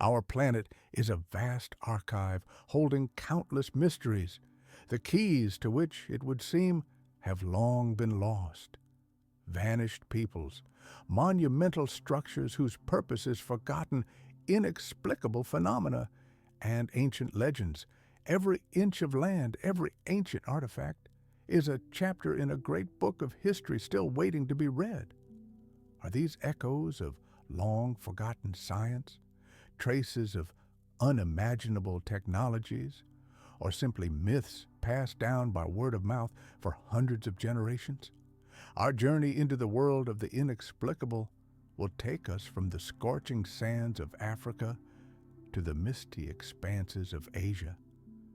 Our planet is a vast archive holding countless mysteries, the keys to which, it would seem, have long been lost. Vanished peoples, monumental structures whose purpose is forgotten, inexplicable phenomena, and ancient legends. Every inch of land, every ancient artifact, is a chapter in a great book of history still waiting to be read. Are these echoes of long-forgotten science, traces of unimaginable technologies, or simply myths passed down by word of mouth for hundreds of generations? Our journey into the world of the inexplicable will take us from the scorching sands of Africa to the misty expanses of Asia,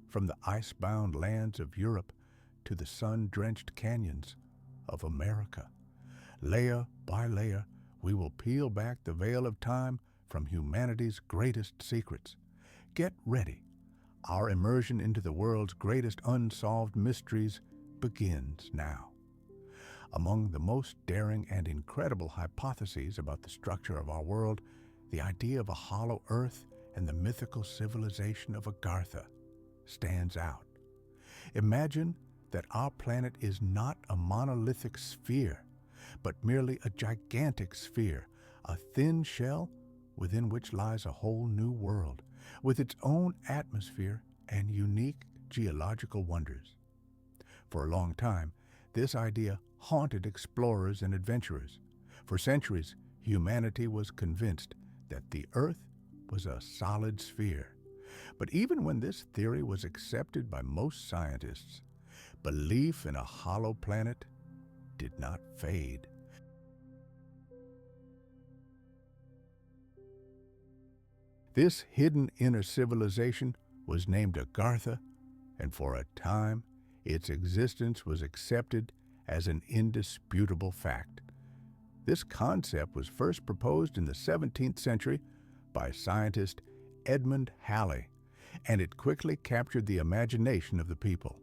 from the ice-bound lands of Europe to the sun-drenched canyons of America. Layer by layer, we will peel back the veil of time from humanity's greatest secrets. Get ready. Our immersion into the world's greatest unsolved mysteries begins now. Among the most daring and incredible hypotheses about the structure of our world, the idea of a hollow earth and the mythical civilization of Agartha stands out. Imagine that our planet is not a monolithic sphere, but merely a gigantic sphere, a thin shell within which lies a whole new world, with its own atmosphere and unique geological wonders. For a long time, this idea haunted explorers and adventurers. For centuries, humanity was convinced that the Earth was a solid sphere. But even when this theory was accepted by most scientists, belief in a hollow planet did not fade. This hidden inner civilization was named Agartha, and for a time, its existence was accepted as an indisputable fact. This concept was first proposed in the 17th century by scientist Edmund Halley, and it quickly captured the imagination of the people.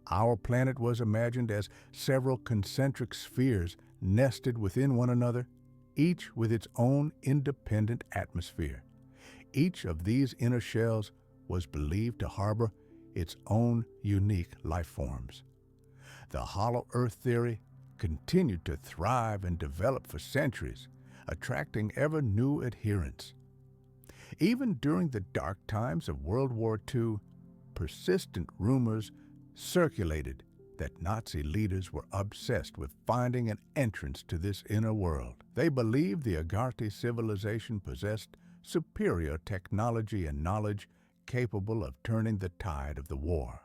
Our planet was imagined as several concentric spheres nested within one another, each with its own independent atmosphere. Each of these inner shells was believed to harbor its own unique life forms. The hollow earth theory continued to thrive and develop for centuries, attracting ever new adherents. Even during the dark times of World War II, persistent rumors circulated that Nazi leaders were obsessed with finding an entrance to this inner world. They believed the Agartha civilization possessed superior technology and knowledge capable of turning the tide of the war.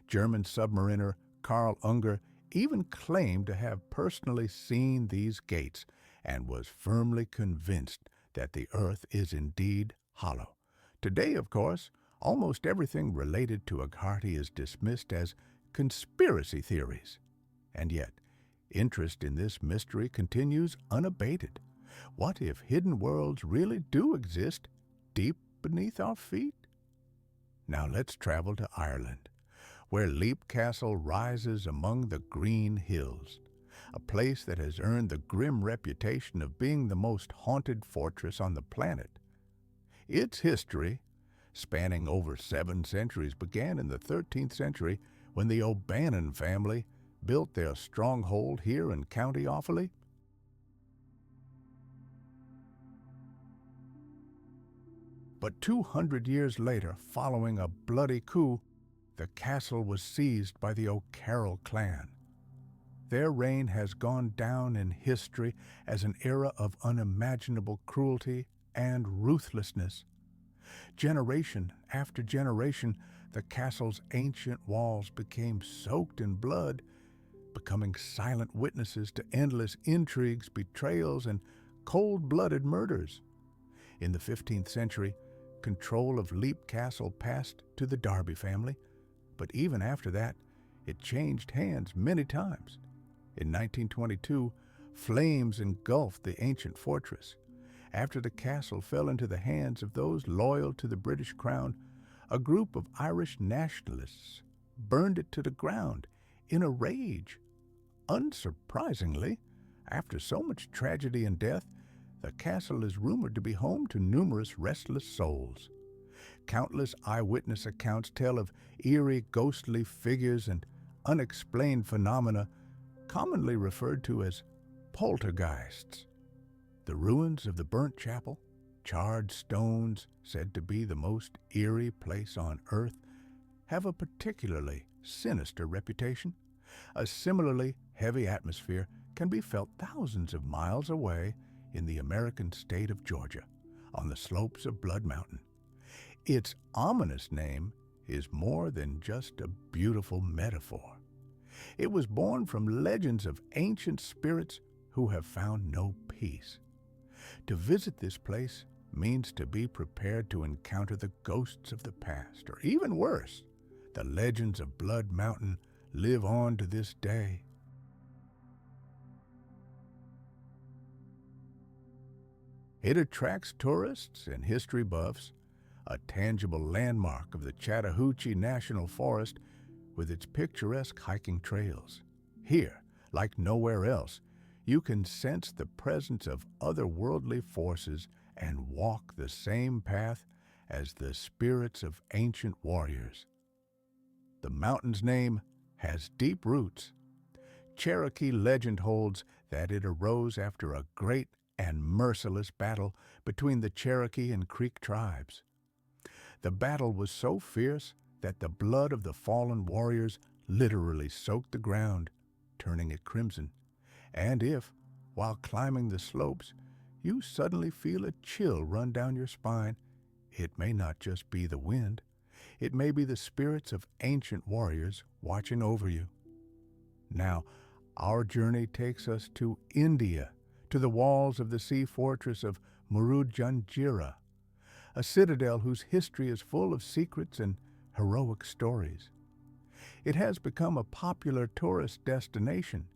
German submariner Carl Unger even claimed to have personally seen these gates and was firmly convinced that the Earth is indeed hollow. Today, of course, almost everything related to Agartha is dismissed as conspiracy theories. And yet, interest in this mystery continues unabated. What if hidden worlds really do exist deep beneath our feet? Now let's travel to Ireland, where Leap Castle rises among the green hills, a place that has earned the grim reputation of being the most haunted fortress on the planet. Its history, spanning over 7 centuries, began in the 13th century when the O'Bannon family built their stronghold here in County Offaly. But 200 years later, following a bloody coup, the castle was seized by the O'Carroll clan. Their reign has gone down in history as an era of unimaginable cruelty and ruthlessness. Generation after generation, the castle's ancient walls became soaked in blood, becoming silent witnesses to endless intrigues, betrayals, and cold-blooded murders. In the 15th century, control of Leap Castle passed to the Derby family, but even after that, it changed hands many times. In 1922, flames engulfed the ancient fortress. After the castle fell into the hands of those loyal to the British Crown, a group of Irish nationalists burned it to the ground in a rage. Unsurprisingly, after so much tragedy and death, The castle is rumored to be home to numerous restless souls. Countless eyewitness accounts tell of eerie, ghostly figures and unexplained phenomena commonly referred to as poltergeists. The ruins of the burnt chapel, charred stones said to be the most eerie place on earth, have a particularly sinister reputation. A similarly heavy atmosphere can be felt thousands of miles away in the American state of Georgia, on the slopes of Blood Mountain. Its ominous name is more than just a beautiful metaphor. It was born from legends of ancient spirits who have found no peace. To visit this place means to be prepared to encounter the ghosts of the past, or even worse, the legends of Blood Mountain live on to this day. It attracts tourists and history buffs, a tangible landmark of the Chattahoochee National Forest with its picturesque hiking trails. Here, like nowhere else, you can sense the presence of otherworldly forces and walk the same path as the spirits of ancient warriors. The mountain's name has deep roots. Cherokee legend holds that it arose after a great and merciless battle between the Cherokee and Creek tribes. The battle was so fierce that the blood of the fallen warriors literally soaked the ground, turning it crimson. And if, while climbing the slopes, you suddenly feel a chill run down your spine, it may not just be the wind. It may be the spirits of ancient warriors watching over you. Now, our journey takes us to India, to the walls of the sea fortress of Murudjanjira, a citadel whose history is full of secrets and heroic stories. It has become a popular tourist destination,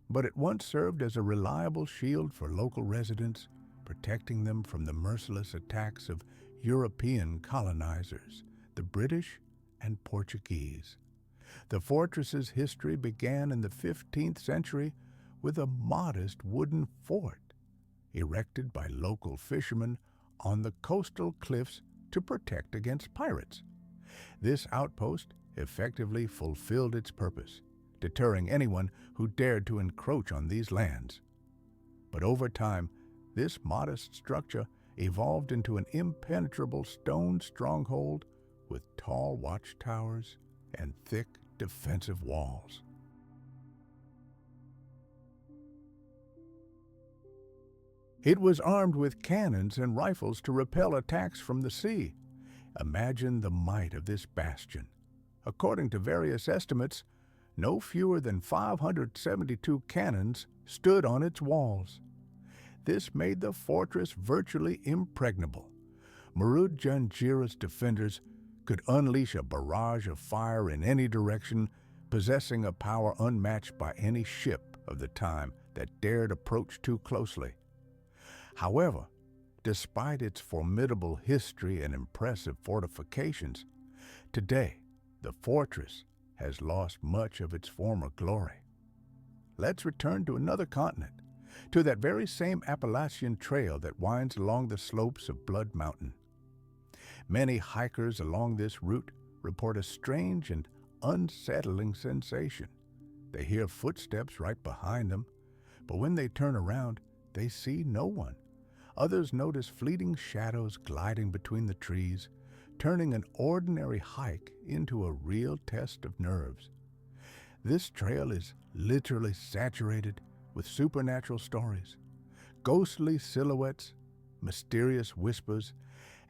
but it once served as a reliable shield for local residents, protecting them from the merciless attacks of European colonizers, the British and Portuguese. The fortress's history began in the 15th century with a modest wooden fort erected by local fishermen on the coastal cliffs to protect against pirates. This outpost effectively fulfilled its purpose, deterring anyone who dared to encroach on these lands. But over time, this modest structure evolved into an impenetrable stone stronghold with tall watchtowers and thick defensive walls. It was armed with cannons and rifles to repel attacks from the sea. Imagine the might of this bastion. According to various estimates, no fewer than 572 cannons stood on its walls. This made the fortress virtually impregnable. Murudjanjira's defenders could unleash a barrage of fire in any direction, possessing a power unmatched by any ship of the time that dared approach too closely. However, despite its formidable history and impressive fortifications, today the fortress has lost much of its former glory. Let's return to another continent, to that very same Appalachian trail that winds along the slopes of Blood Mountain. Many hikers along this route report a strange and unsettling sensation. They hear footsteps right behind them, but when they turn around, they see no one. Others notice fleeting shadows gliding between the trees, turning an ordinary hike into a real test of nerves. This trail is literally saturated with supernatural stories, ghostly silhouettes, mysterious whispers,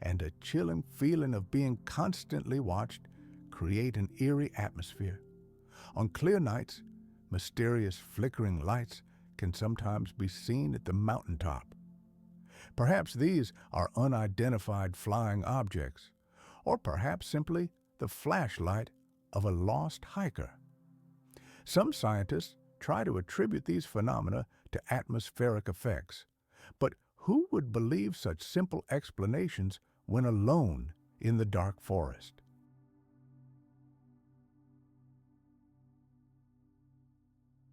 and a chilling feeling of being constantly watched create an eerie atmosphere. On clear nights, mysterious flickering lights can sometimes be seen at the mountaintop. Perhaps these are unidentified flying objects, or perhaps simply the flashlight of a lost hiker. Some scientists try to attribute these phenomena to atmospheric effects, but who would believe such simple explanations when alone in the dark forest?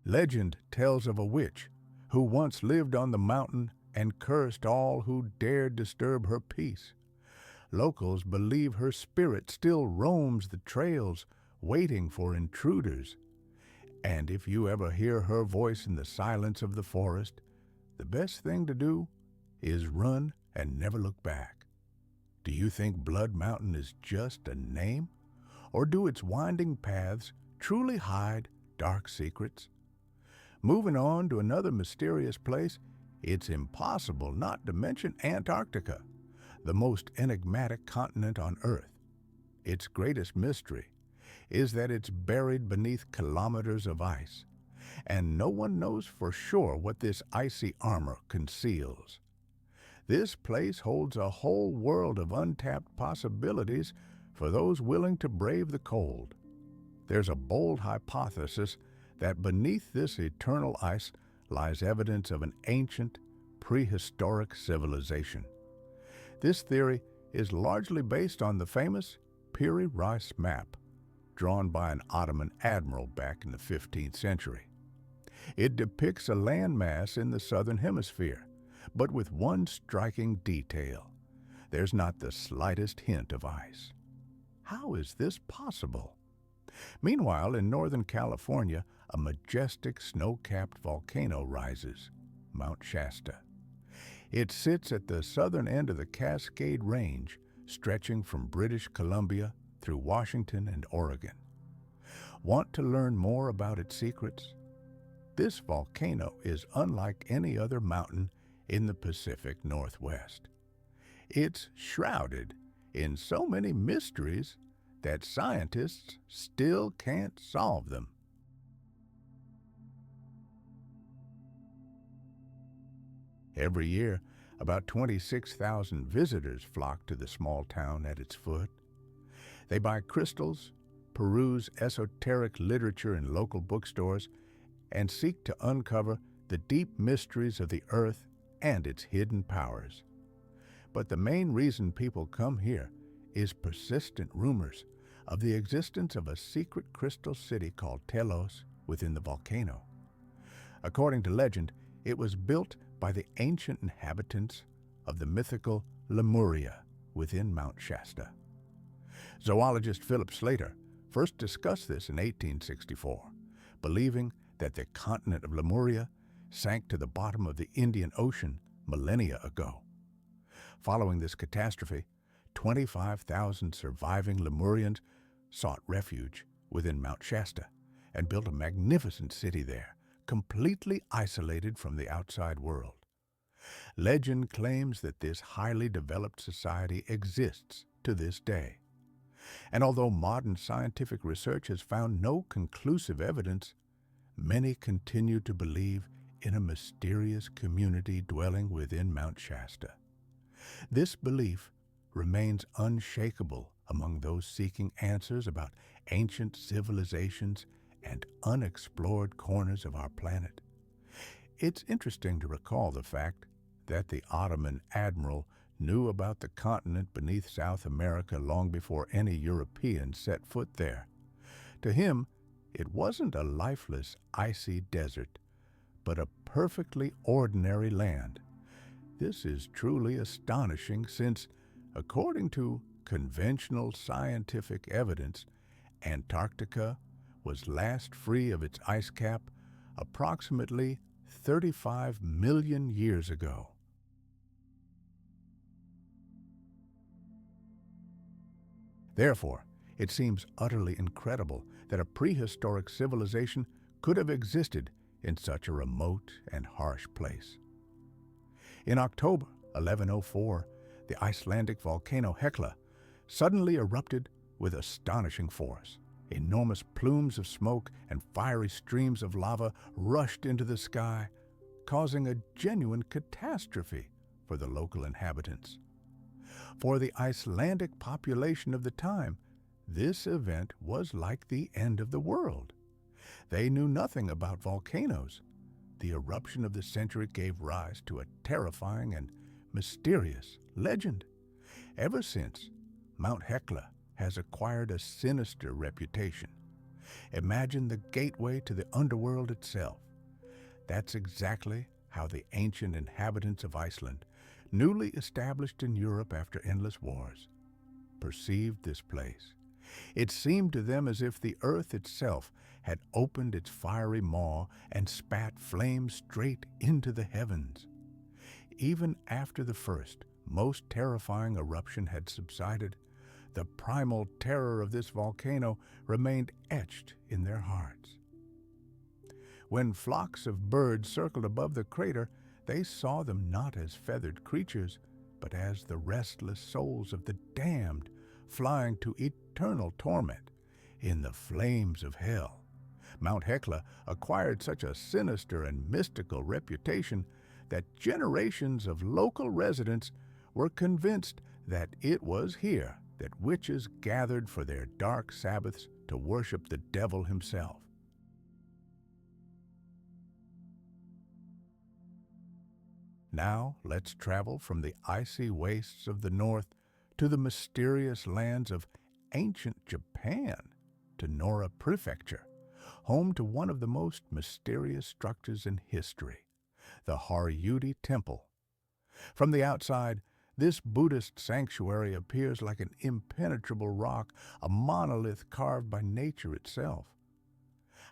Legend tells of a witch who once lived on the mountain and cursed all who dared disturb her peace. Locals believe her spirit still roams the trails, waiting for intruders. And if you ever hear her voice in the silence of the forest, the best thing to do is run and never look back. Do you think Blood Mountain is just a name? Or do its winding paths truly hide dark secrets? Moving on to another mysterious place, it's impossible not to mention Antarctica, the most enigmatic continent on Earth. Its greatest mystery is that it's buried beneath kilometers of ice, and no one knows for sure what this icy armor conceals. This place holds a whole world of untapped possibilities for those willing to brave the cold. There's a bold hypothesis that beneath this eternal ice lies evidence of an ancient, prehistoric civilization. This theory is largely based on the famous Piri Reis map, drawn by an Ottoman admiral back in the 15th century. It depicts a landmass in the southern hemisphere, but with one striking detail: there's not the slightest hint of ice. How is this possible? Meanwhile, in Northern California, a majestic snow-capped volcano rises, Mount Shasta. It sits at the southern end of the Cascade Range, stretching from British Columbia through Washington and Oregon. Want to learn more about its secrets? This volcano is unlike any other mountain in the Pacific Northwest. It's shrouded in so many mysteries that scientists still can't solve them. Every year, about 26,000 visitors flock to the small town at its foot. They buy crystals, peruse esoteric literature in local bookstores, and seek to uncover the deep mysteries of the earth and its hidden powers. But the main reason people come here is persistent rumors of the existence of a secret crystal city called Telos within the volcano. According to legend, it was built by the ancient inhabitants of the mythical Lemuria within Mount Shasta. Zoologist Philip Slater first discussed this in 1864, believing that the continent of Lemuria sank to the bottom of the Indian Ocean millennia ago. Following this catastrophe, 25,000 surviving Lemurians sought refuge within Mount Shasta and built a magnificent city there, completely isolated from the outside world. Legend claims that this highly developed society exists to this day. And although modern scientific research has found no conclusive evidence, many continue to believe in a mysterious community dwelling within Mount Shasta. This belief remains unshakable among those seeking answers about ancient civilizations and unexplored corners of our planet. It's interesting to recall the fact that the Ottoman admiral knew about the continent beneath South America long before any European set foot there. To him, it wasn't a lifeless, icy desert, but a perfectly ordinary land. This is truly astonishing since, according to conventional scientific evidence, Antarctica was last free of its ice cap approximately 35 million years ago. Therefore, it seems utterly incredible that a prehistoric civilization could have existed in such a remote and harsh place. In October 1104, the Icelandic volcano Hekla suddenly erupted with astonishing force. Enormous plumes of smoke and fiery streams of lava rushed into the sky, causing a genuine catastrophe for the local inhabitants. For the Icelandic population of the time, this event was like the end of the world. They knew nothing about volcanoes. The eruption of the century gave rise to a terrifying and mysterious legend. Ever since, Mount Hekla has acquired a sinister reputation. Imagine the gateway to the underworld itself. That's exactly how the ancient inhabitants of Iceland, newly established in Europe after endless wars, perceived this place. It seemed to them as if the earth itself had opened its fiery maw and spat flames straight into the heavens. Even after the first, most terrifying eruption had subsided, the primal terror of this volcano remained etched in their hearts. When flocks of birds circled above the crater, they saw them not as feathered creatures, but as the restless souls of the damned flying to eternal torment in the flames of hell. Mount Hekla acquired such a sinister and mystical reputation that generations of local residents were convinced that it was here that witches gathered for their dark Sabbaths to worship the devil himself. Now let's travel from the icy wastes of the north to the mysterious lands of ancient Japan, to Nora Prefecture, home to one of the most mysterious structures in history, the Haryuti Temple. From the outside, this Buddhist sanctuary appears like an impenetrable rock, a monolith carved by nature itself.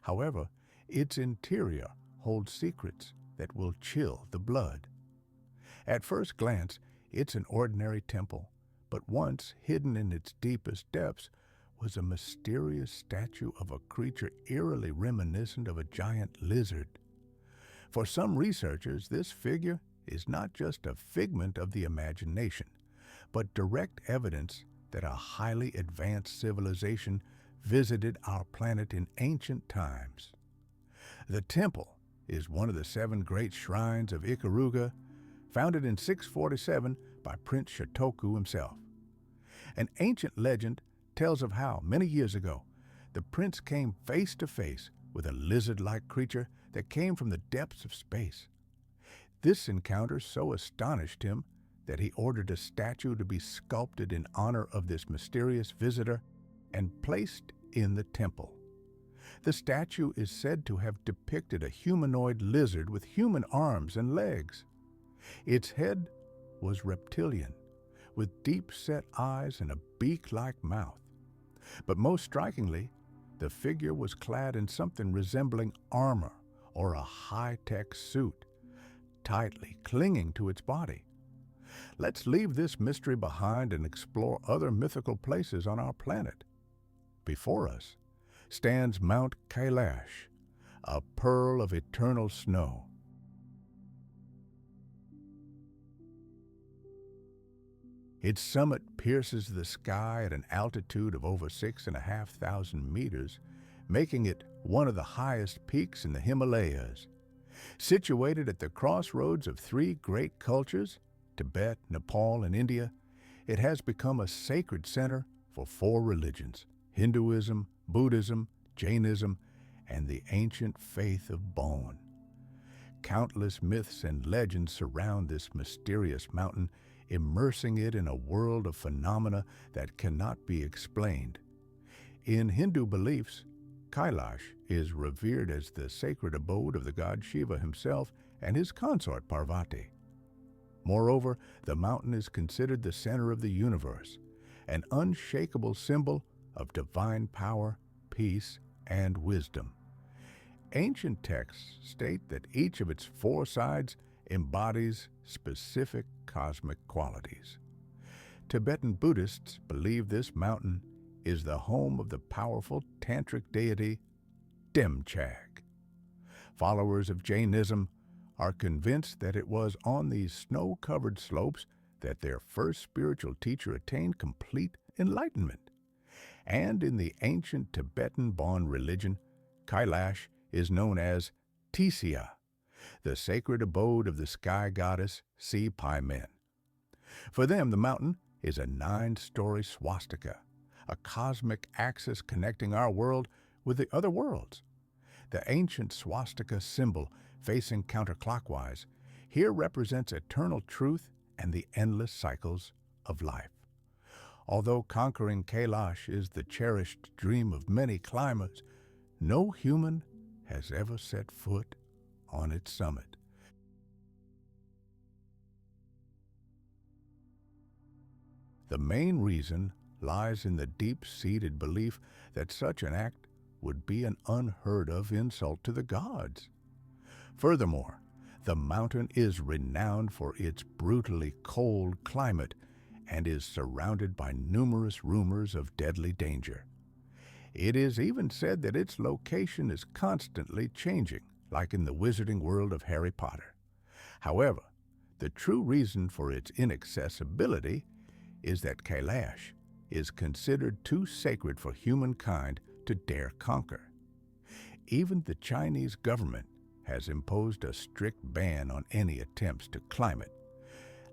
However, its interior holds secrets that will chill the blood. At first glance, it's an ordinary temple, but once hidden in its deepest depths was a mysterious statue of a creature eerily reminiscent of a giant lizard. For some researchers, this figure is not just a figment of the imagination, but direct evidence that a highly advanced civilization visited our planet in ancient times. The temple is one of the 7 great shrines of Ikaruga, founded in 647 by Prince Shotoku himself. An ancient legend tells of how, many years ago, the prince came face to face with a lizard-like creature that came from the depths of space. This encounter so astonished him that he ordered a statue to be sculpted in honor of this mysterious visitor and placed in the temple. The statue is said to have depicted a humanoid lizard with human arms and legs. Its head was reptilian, with deep-set eyes and a beak-like mouth. But most strikingly, the figure was clad in something resembling armor or a high-tech suit, tightly clinging to its body. Let's leave this mystery behind and explore other mythical places on our planet. Before us stands Mount Kailash, a pearl of eternal snow. Its summit pierces the sky at an altitude of over 6,500 meters, making it one of the highest peaks in the Himalayas. Situated at the crossroads of 3 great cultures, Tibet, Nepal, and India, it has become a sacred center for 4 religions: Hinduism, Buddhism, Jainism, and the ancient faith of Bon. Countless myths and legends surround this mysterious mountain, immersing it in a world of phenomena that cannot be explained. In Hindu beliefs, Kailash is revered as the sacred abode of the god Shiva himself and his consort Parvati. Moreover, the mountain is considered the center of the universe, an unshakable symbol of divine power, peace, and wisdom. Ancient texts state that each of its 4 sides embodies specific cosmic qualities. Tibetan Buddhists believe this mountain is the home of the powerful tantric deity Demchag. Followers of Jainism are convinced that it was on these snow-covered slopes that their first spiritual teacher attained complete enlightenment. And in the ancient Tibetan Bon religion, Kailash is known as Tisya, the sacred abode of the sky goddess Sea Pai Men. For them, the mountain is a 9-story swastika, a cosmic axis connecting our world with the other worlds. The ancient swastika symbol, facing counterclockwise, here represents eternal truth and the endless cycles of life. Although conquering Kailash is the cherished dream of many climbers, no human has ever set foot on its summit. The main reason lies in the deep-seated belief that such an act would be an unheard-of insult to the gods. Furthermore, the mountain is renowned for its brutally cold climate and is surrounded by numerous rumors of deadly danger. It is even said that its location is constantly changing, like in the wizarding world of Harry Potter. However, the true reason for its inaccessibility is that Kailash is considered too sacred for humankind to dare conquer. Even the Chinese government has imposed a strict ban on any attempts to climb it.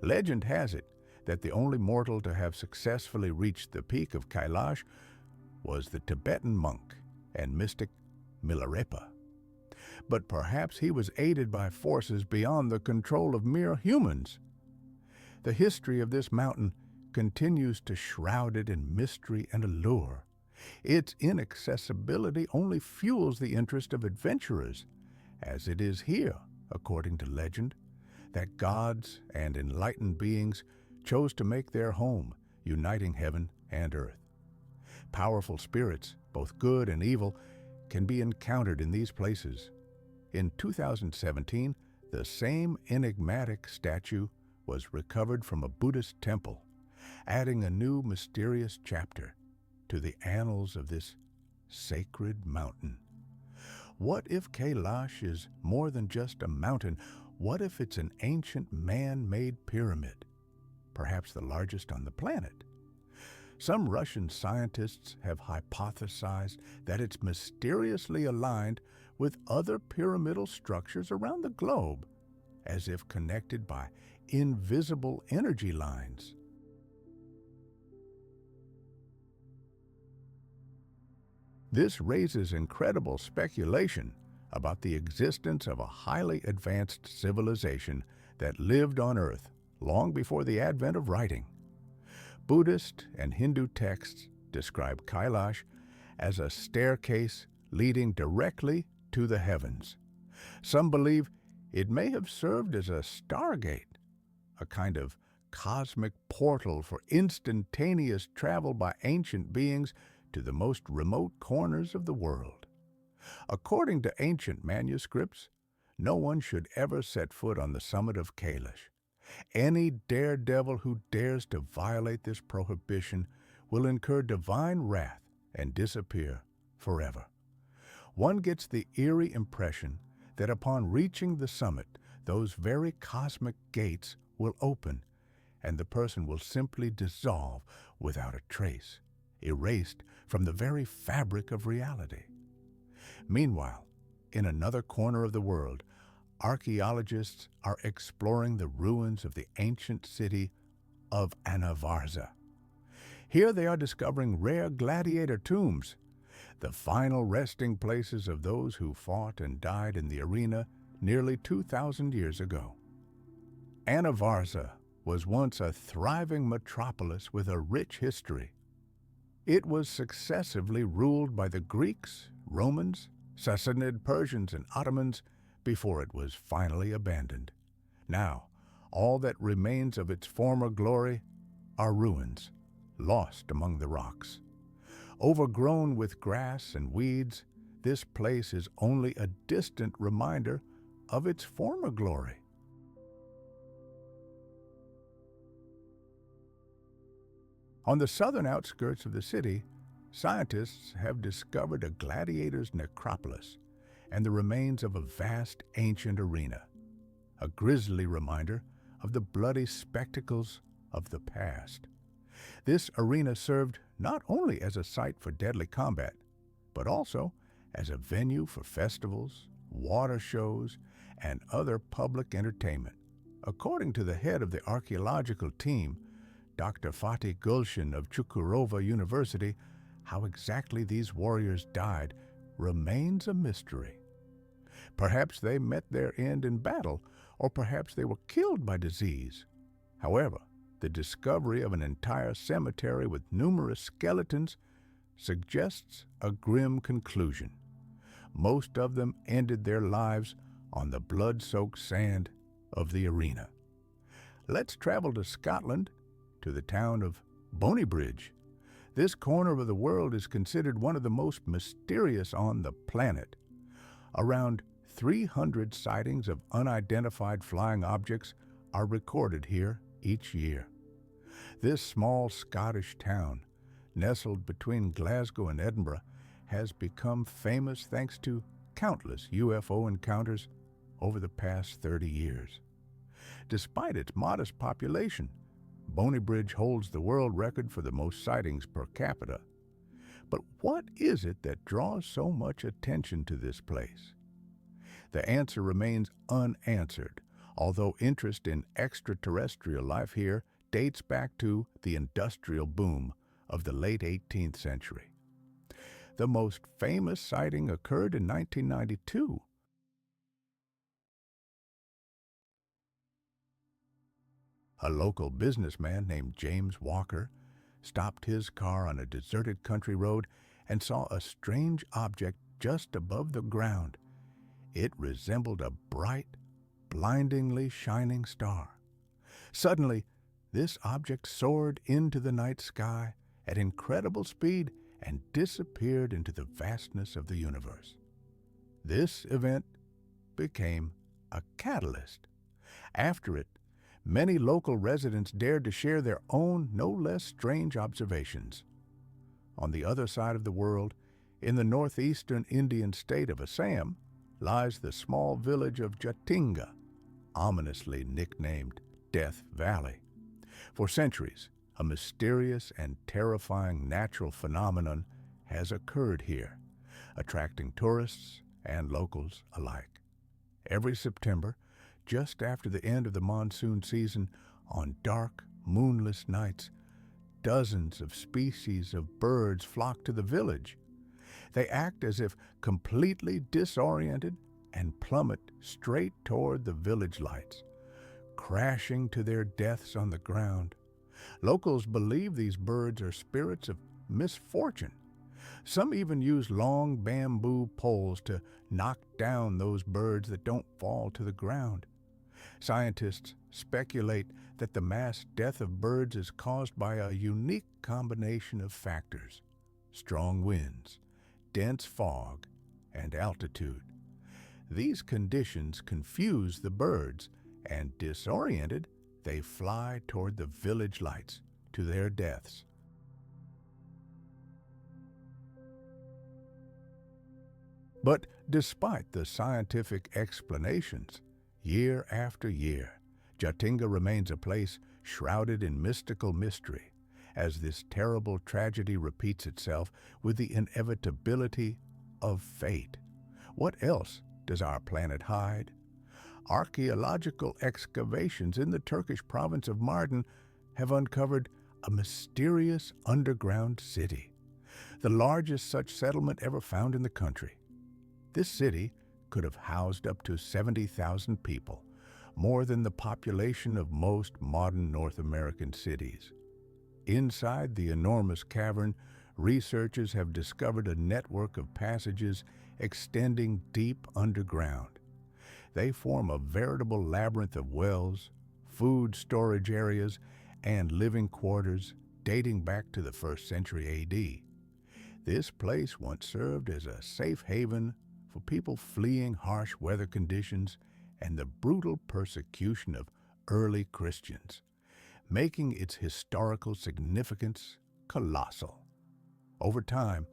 Legend has it that the only mortal to have successfully reached the peak of Kailash was the Tibetan monk and mystic Milarepa. But perhaps he was aided by forces beyond the control of mere humans. The history of this mountain continues to shroud it in mystery and allure. Its inaccessibility only fuels the interest of adventurers, as it is here, according to legend, that gods and enlightened beings chose to make their home, uniting heaven and earth. Powerful spirits, both good and evil, can be encountered in these places. In 2017, the same enigmatic statue was recovered from a Buddhist temple, adding a new mysterious chapter to the annals of this sacred mountain. What if Kailash is more than just a mountain? What if it's an ancient man-made pyramid, perhaps the largest on the planet? Some Russian scientists have hypothesized that it's mysteriously aligned with other pyramidal structures around the globe, as if connected by invisible energy lines. This raises incredible speculation about the existence of a highly advanced civilization that lived on Earth long before the advent of writing. Buddhist and Hindu texts describe Kailash as a staircase leading directly to the heavens. Some believe it may have served as a stargate, a kind of cosmic portal for instantaneous travel by ancient beings to the most remote corners of the world. According to ancient manuscripts, no one should ever set foot on the summit of Kailash. Any daredevil who dares to violate this prohibition will incur divine wrath and disappear forever. One gets the eerie impression that upon reaching the summit, those very cosmic gates will open, and the person will simply dissolve without a trace, erased from the very fabric of reality. Meanwhile, in another corner of the world, archaeologists are exploring the ruins of the ancient city of Anavarza. Here they are discovering rare gladiator tombs, the final resting places of those who fought and died in the arena nearly 2,000 years ago. Anavarza was once a thriving metropolis with a rich history. It was successively ruled by the Greeks, Romans, Sassanid Persians, and Ottomans before it was finally abandoned. Now, all that remains of its former glory are ruins, lost among the rocks. Overgrown with grass and weeds, this place is only a distant reminder of its former glory. On the southern outskirts of the city, scientists have discovered a gladiator's necropolis and the remains of a vast ancient arena, a grisly reminder of the bloody spectacles of the past. This arena served not only as a site for deadly combat, but also as a venue for festivals, water shows, and other public entertainment. According to the head of the archaeological team, Dr. Fatih Gulshan of Çukurova University, how exactly these warriors died remains a mystery. Perhaps they met their end in battle, or perhaps they were killed by disease. However, the discovery of an entire cemetery with numerous skeletons suggests a grim conclusion. Most of them ended their lives on the blood-soaked sand of the arena. Let's travel to Scotland, to the town of Boney Bridge. This corner of the world is considered one of the most mysterious on the planet. Around 300 sightings of unidentified flying objects are recorded here each year. This small Scottish town, nestled between Glasgow and Edinburgh, has become famous thanks to countless UFO encounters over the past 30 years. Despite its modest population, Boney Bridge holds the world record for the most sightings per capita. But what is it that draws so much attention to this place? The answer remains unanswered, although interest in extraterrestrial life here dates back to the industrial boom of the late 18th century. The most famous sighting occurred in 1992. A local businessman named James Walker stopped his car on a deserted country road and saw a strange object just above the ground. It resembled a bright, blindingly shining star. Suddenly, this object soared into the night sky at incredible speed and disappeared into the vastness of the universe. This event became a catalyst. After it, many local residents dared to share their own, no less strange observations. On the other side of the world, in the northeastern Indian state of Assam, lies the small village of Jatinga, ominously nicknamed Death Valley. For centuries, a mysterious and terrifying natural phenomenon has occurred here, attracting tourists and locals alike. Every September, just after the end of the monsoon season, on dark, moonless nights, dozens of species of birds flock to the village. They act as if completely disoriented and plummet straight toward the village lights, crashing to their deaths on the ground. Locals believe these birds are spirits of misfortune. Some even use long bamboo poles to knock down those birds that don't fall to the ground. Scientists speculate that the mass death of birds is caused by a unique combination of factors: strong winds, dense fog, and altitude. These conditions confuse the birds, and disoriented, they fly toward the village lights to their deaths. But despite the scientific explanations, year after year, Jatinga remains a place shrouded in mystical mystery, as this terrible tragedy repeats itself with the inevitability of fate. What else does our planet hide? Archaeological excavations in the Turkish province of Mardin have uncovered a mysterious underground city, the largest such settlement ever found in the country. This city could have housed up to 70,000 people, more than the population of most modern North American cities. Inside the enormous cavern, researchers have discovered a network of passages extending deep underground. They form a veritable labyrinth of wells, food storage areas, and living quarters dating back to the 1st century A.D. This place once served as a safe haven for people fleeing harsh weather conditions and the brutal persecution of early Christians, making its historical significance colossal. Over time,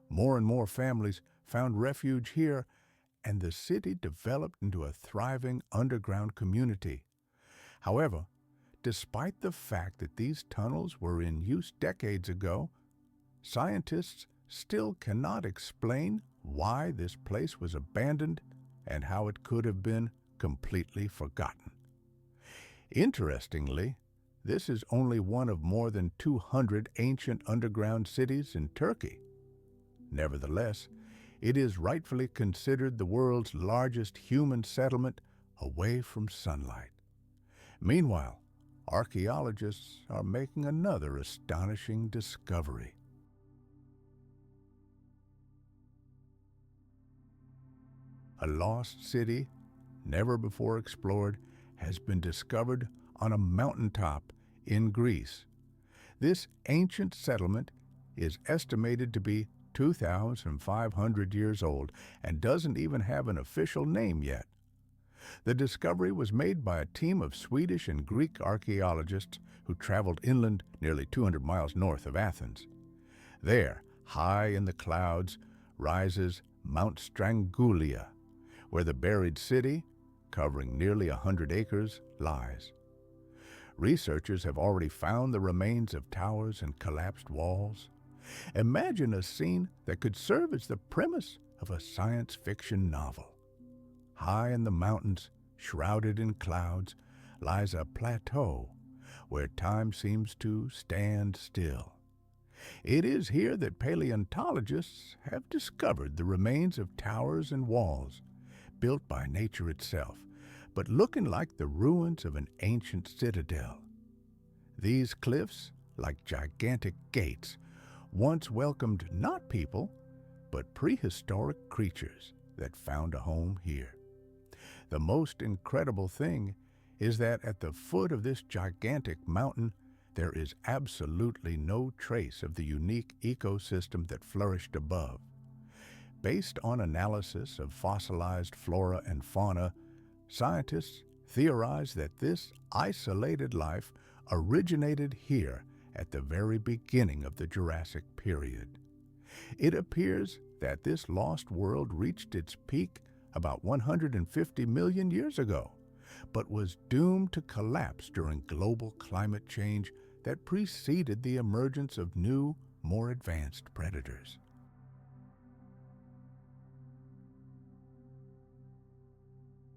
more and more families found refuge here, and the city developed into a thriving underground community. However, despite the fact that these tunnels were in use decades ago, scientists still cannot explain why this place was abandoned and how it could have been completely forgotten. Interestingly, this is only one of more than 200 ancient underground cities in Turkey. Nevertheless, it is rightfully considered the world's largest human settlement away from sunlight. Meanwhile, archaeologists are making another astonishing discovery. A lost city, never before explored, has been discovered on a mountaintop in Greece. This ancient settlement is estimated to be 2,500 years old and doesn't even have an official name yet. The discovery was made by a team of Swedish and Greek archaeologists who traveled inland nearly 200 miles north of Athens. There, high in the clouds, rises Mount Strangulia, where the buried city, covering nearly 100 acres, lies. Researchers have already found the remains of towers and collapsed walls. Imagine a scene that could serve as the premise of a science fiction novel. High in the mountains, shrouded in clouds, lies a plateau where time seems to stand still. It is here that paleontologists have discovered the remains of towers and walls, built by nature itself, but looking like the ruins of an ancient citadel. These cliffs, like gigantic gates, once welcomed not people, but prehistoric creatures that found a home here. The most incredible thing is that at the foot of this gigantic mountain, there is absolutely no trace of the unique ecosystem that flourished above. Based on analysis of fossilized flora and fauna, scientists theorize that this isolated life originated here at the very beginning of the Jurassic period. It appears that this lost world reached its peak about 150 million years ago, but was doomed to collapse during global climate change that preceded the emergence of new, more advanced predators.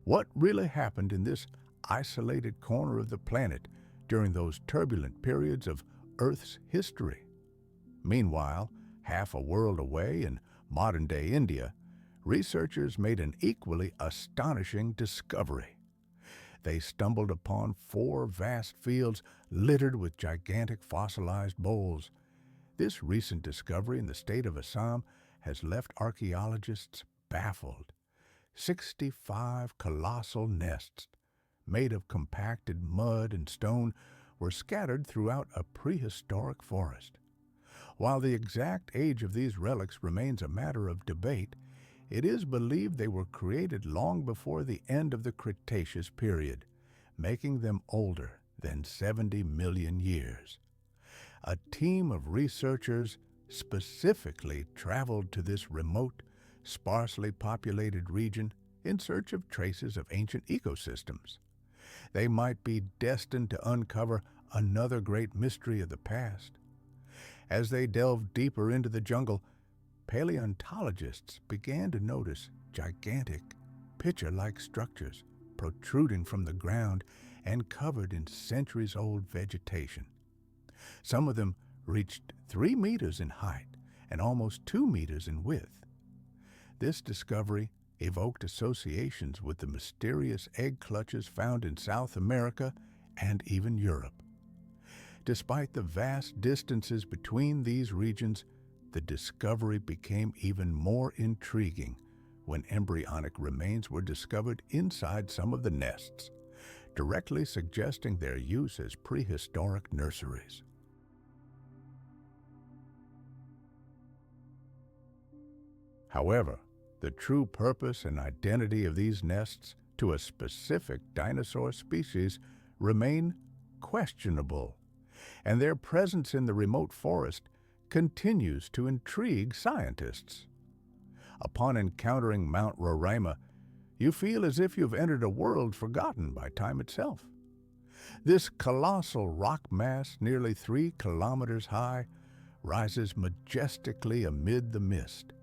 What really happened in this isolated corner of the planet during those turbulent periods of Earth's history? Meanwhile, half a world away in modern-day India, researchers made an equally astonishing discovery. They stumbled upon 4 vast fields littered with gigantic fossilized bowls. This recent discovery in the state of Assam has left archaeologists baffled. 65 colossal nests, made of compacted mud and stone, were scattered throughout a prehistoric forest. While the exact age of these relics remains a matter of debate, it is believed they were created long before the end of the Cretaceous period, making them older than 70 million years. A team of researchers specifically traveled to this remote, sparsely populated region in search of traces of ancient ecosystems. They might be destined to uncover another great mystery of the past. As they delved deeper into the jungle, paleontologists began to notice gigantic, pitcher-like structures protruding from the ground and covered in centuries-old vegetation. Some of them reached 3 meters in height and almost 2 meters in width. This discovery evoked associations with the mysterious egg clutches found in South America and even Europe. Despite the vast distances between these regions, the discovery became even more intriguing when embryonic remains were discovered inside some of the nests, directly suggesting their use as prehistoric nurseries. However, the true purpose and identity of these nests to a specific dinosaur species remain questionable, and their presence in the remote forest continues to intrigue scientists. Upon encountering Mount Roraima, you feel as if you've entered a world forgotten by time itself. This colossal rock mass, nearly 3 kilometers high, rises majestically amid the mist.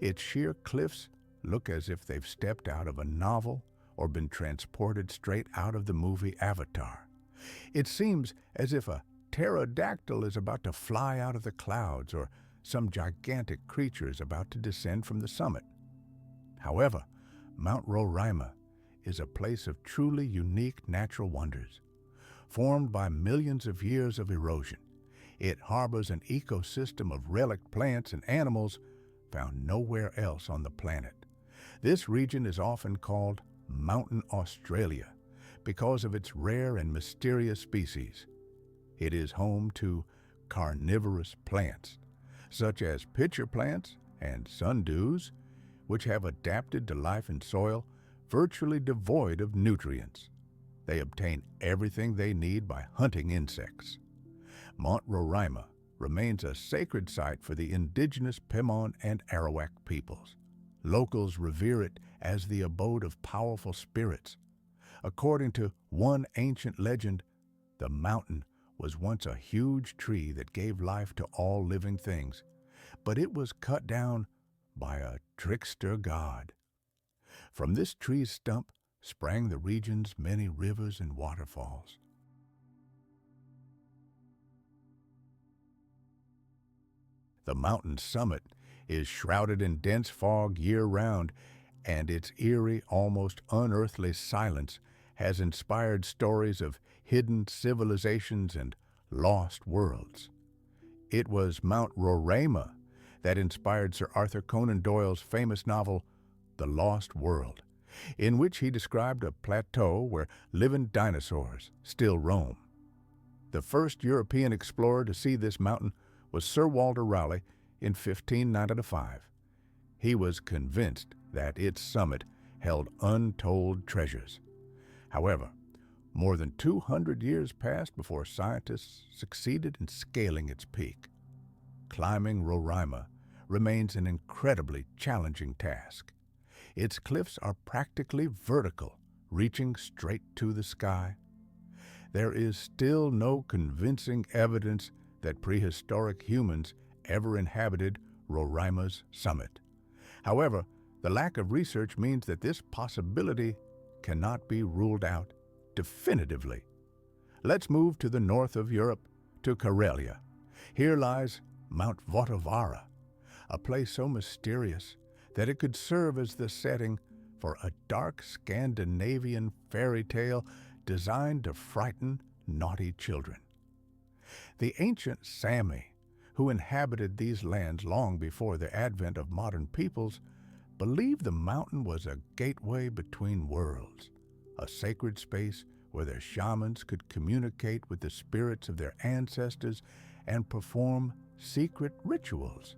Its sheer cliffs look as if they've stepped out of a novel or been transported straight out of the movie Avatar. It seems as if a pterodactyl is about to fly out of the clouds or some gigantic creature is about to descend from the summit. However, Mount Roraima is a place of truly unique natural wonders. Formed by millions of years of erosion, it harbors an ecosystem of relic plants and animals found nowhere else on the planet. This region is often called Mountain Australia because of its rare and mysterious species. It is home to carnivorous plants, such as pitcher plants and sundews, which have adapted to life in soil virtually devoid of nutrients. They obtain everything they need by hunting insects. Mount Roraima remains a sacred site for the indigenous Pemon and Arawak peoples. Locals revere it as the abode of powerful spirits. According to one ancient legend, the mountain was once a huge tree that gave life to all living things, but it was cut down by a trickster god. From this tree's stump sprang the region's many rivers and waterfalls. The mountain's summit is shrouded in dense fog year-round, and its eerie, almost unearthly silence has inspired stories of hidden civilizations and lost worlds. It was Mount Roraima that inspired Sir Arthur Conan Doyle's famous novel, The Lost World, in which he described a plateau where living dinosaurs still roam. The first European explorer to see this mountain was Sir Walter Raleigh in 1595. He was convinced that its summit held untold treasures. However, more than 200 years passed before scientists succeeded in scaling its peak. Climbing Roraima remains an incredibly challenging task. Its cliffs are practically vertical, reaching straight to the sky. There is still no convincing evidence that prehistoric humans ever inhabited Roraima's summit. However, the lack of research means that this possibility cannot be ruled out definitively. Let's move to the north of Europe, to Karelia. Here lies Mount Votavara, a place so mysterious that it could serve as the setting for a dark Scandinavian fairy tale designed to frighten naughty children. The ancient Sami, who inhabited these lands long before the advent of modern peoples, believed the mountain was a gateway between worlds, a sacred space where their shamans could communicate with the spirits of their ancestors and perform secret rituals.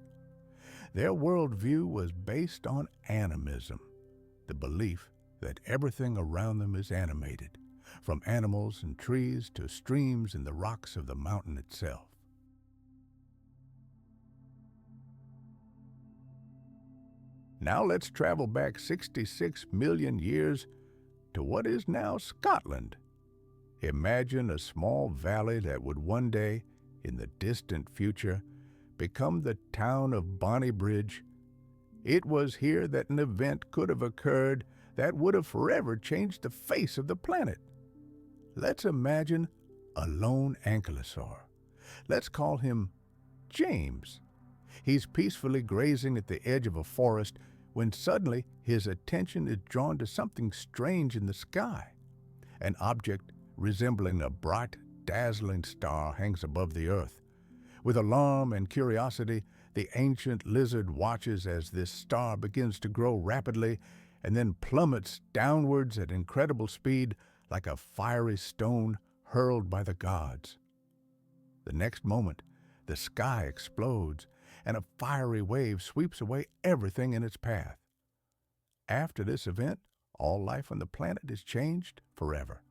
Their worldview was based on animism, the belief that everything around them is animated, from animals and trees to streams and the rocks of the mountain itself. Now let's travel back 66 million years to what is now Scotland. Imagine a small valley that would one day, in the distant future, become the town of Bonnybridge. It was here that an event could have occurred that would have forever changed the face of the planet. Let's imagine a lone ankylosaur. Let's call him James. He's peacefully grazing at the edge of a forest when suddenly his attention is drawn to something strange in the sky. An object resembling a bright, dazzling star hangs above the earth. With alarm and curiosity, the ancient lizard watches as this star begins to grow rapidly and then plummets downwards at incredible speed like a fiery stone hurled by the gods. The next moment, the sky explodes and a fiery wave sweeps away everything in its path. After this event, all life on the planet is changed forever.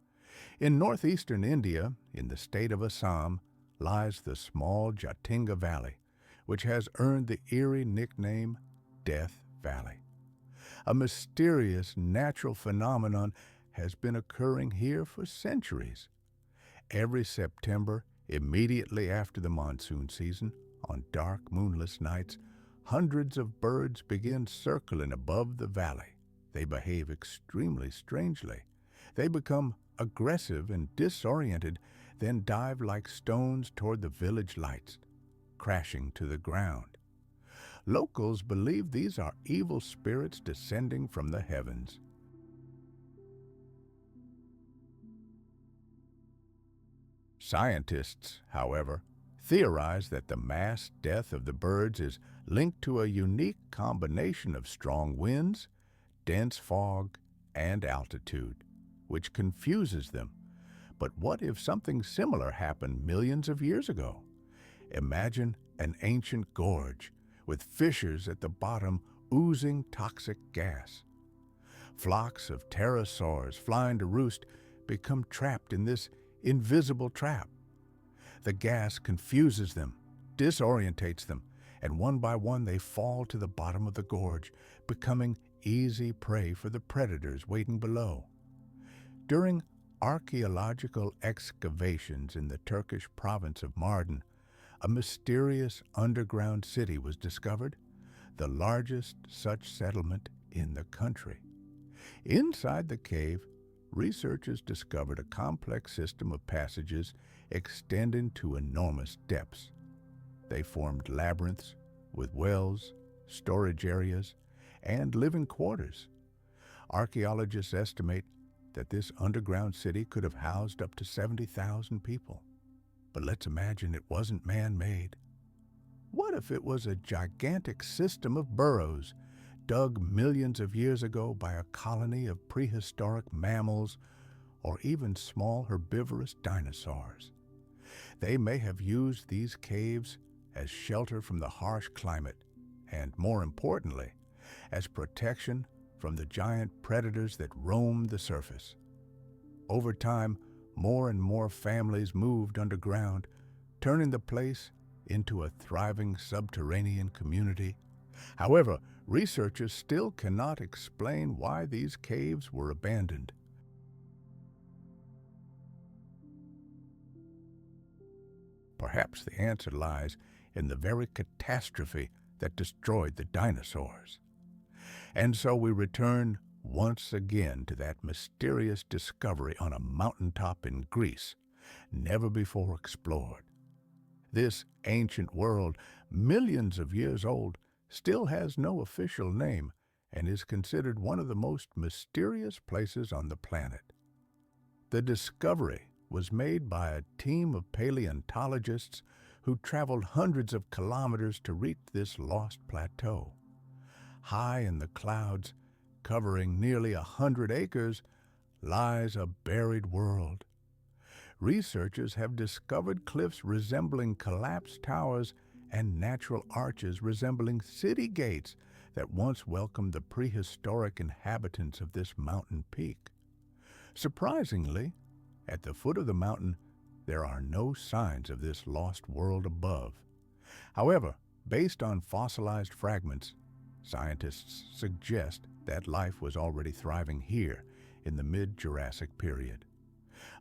In northeastern India, in the state of Assam, lies the small Jatinga Valley, which has earned the eerie nickname Death Valley. A mysterious natural phenomenon has been occurring here for centuries. Every September, immediately after the monsoon season, on dark, moonless nights, hundreds of birds begin circling above the valley. They behave extremely strangely. They become aggressive and disoriented, then dive like stones toward the village lights, crashing to the ground. Locals believe these are evil spirits descending from the heavens. Scientists, however, theorize that the mass death of the birds is linked to a unique combination of strong winds, dense fog, and altitude, which confuses them. But what if something similar happened millions of years ago? Imagine an ancient gorge with fissures at the bottom oozing toxic gas. Flocks of pterosaurs flying to roost become trapped in this invisible trap. The gas confuses them, disorientates them, and one by one they fall to the bottom of the gorge, becoming easy prey for the predators waiting below. During archaeological excavations in the Turkish province of Mardin, a mysterious underground city was discovered, the largest such settlement in the country. Inside the cave, researchers discovered a complex system of passages extending to enormous depths. They formed labyrinths with wells, storage areas, and living quarters. Archaeologists estimate that this underground city could have housed up to 70,000 people. But let's imagine it wasn't man-made. What if it was a gigantic system of burrows dug millions of years ago by a colony of prehistoric mammals or even small herbivorous dinosaurs? They may have used these caves as shelter from the harsh climate and, more importantly, as protection from the giant predators that roamed the surface. Over time, more and more families moved underground, turning the place into a thriving subterranean community. However, researchers still cannot explain why these caves were abandoned. Perhaps the answer lies in the very catastrophe that destroyed the dinosaurs. And so we return once again to that mysterious discovery on a mountaintop in Greece, never before explored. This ancient world, millions of years old, still has no official name and is considered one of the most mysterious places on the planet. The discovery was made by a team of paleontologists who traveled hundreds of kilometers to reach this lost plateau. High in the clouds, covering nearly 100 acres, lies a buried world. Researchers have discovered cliffs resembling collapsed towers and natural arches resembling city gates that once welcomed the prehistoric inhabitants of this mountain peak. Surprisingly, at the foot of the mountain, there are no signs of this lost world above. However, based on fossilized fragments, scientists suggest that life was already thriving here in the mid-Jurassic period.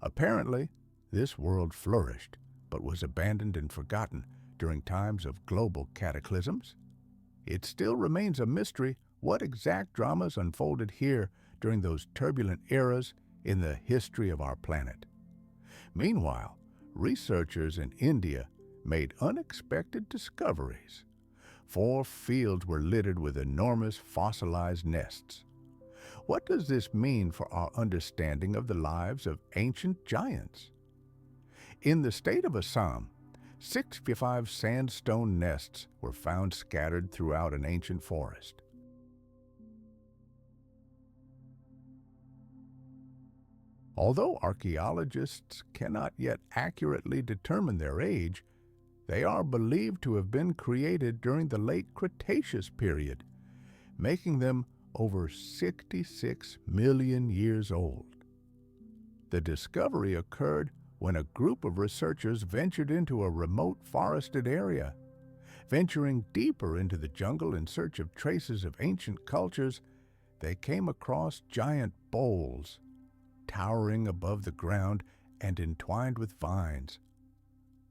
Apparently, this world flourished, but was abandoned and forgotten during times of global cataclysms. It still remains a mystery what exact dramas unfolded here during those turbulent eras in the history of our planet. Meanwhile, researchers in India made unexpected discoveries. 4 fields were littered with enormous fossilized nests. What does this mean for our understanding of the lives of ancient giants? In the state of Assam, 65 sandstone nests were found scattered throughout an ancient forest. Although archaeologists cannot yet accurately determine their age, they are believed to have been created during the late Cretaceous period, making them over 66 million years old. The discovery occurred when a group of researchers ventured into a remote forested area. Venturing deeper into the jungle in search of traces of ancient cultures, they came across giant boles, towering above the ground and entwined with vines.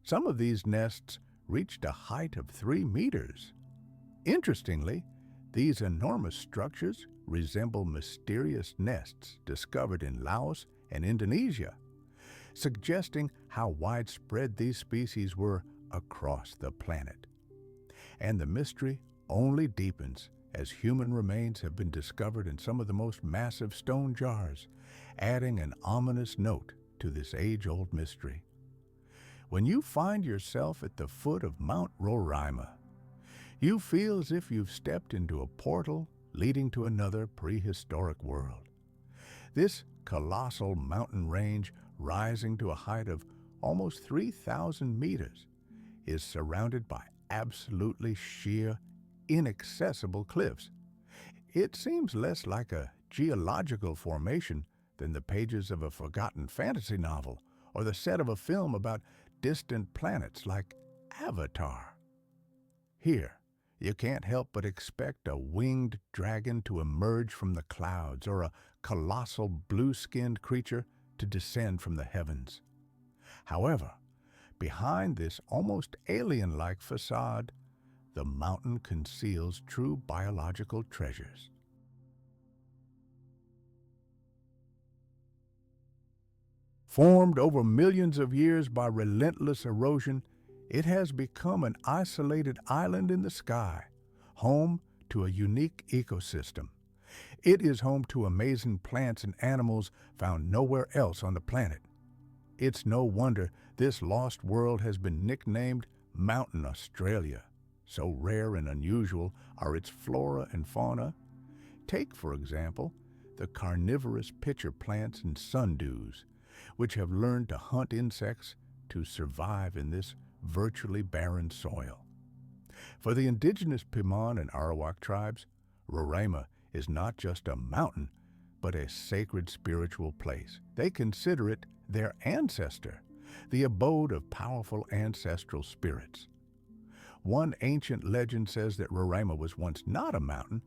Some of these nests reached a height of 3 meters. Interestingly, these enormous structures resemble mysterious nests discovered in Laos and Indonesia, suggesting how widespread these species were across the planet. And the mystery only deepens as human remains have been discovered in some of the most massive stone jars, adding an ominous note to this age-old mystery. When you find yourself at the foot of Mount Roraima, you feel as if you've stepped into a portal leading to another prehistoric world. This colossal mountain range, rising to a height of almost 3,000 meters, is surrounded by absolutely sheer, inaccessible cliffs. It seems less like a geological formation than the pages of a forgotten fantasy novel or the set of a film about distant planets like Avatar. Here, you can't help but expect a winged dragon to emerge from the clouds or a colossal blue-skinned creature to descend from the heavens. However, behind this almost alien-like facade, the mountain conceals true biological treasures. Formed over millions of years by relentless erosion, it has become an isolated island in the sky, home to a unique ecosystem. It is home to amazing plants and animals found nowhere else on the planet. It's no wonder this lost world has been nicknamed Mountain Australia. So rare and unusual are its flora and fauna. Take, for example, the carnivorous pitcher plants and sundews, which have learned to hunt insects to survive in this virtually barren soil. For the indigenous Pimon and Arawak tribes, Roraima is not just a mountain, but a sacred spiritual place. They consider it their ancestor, the abode of powerful ancestral spirits. One ancient legend says that Roraima was once not a mountain,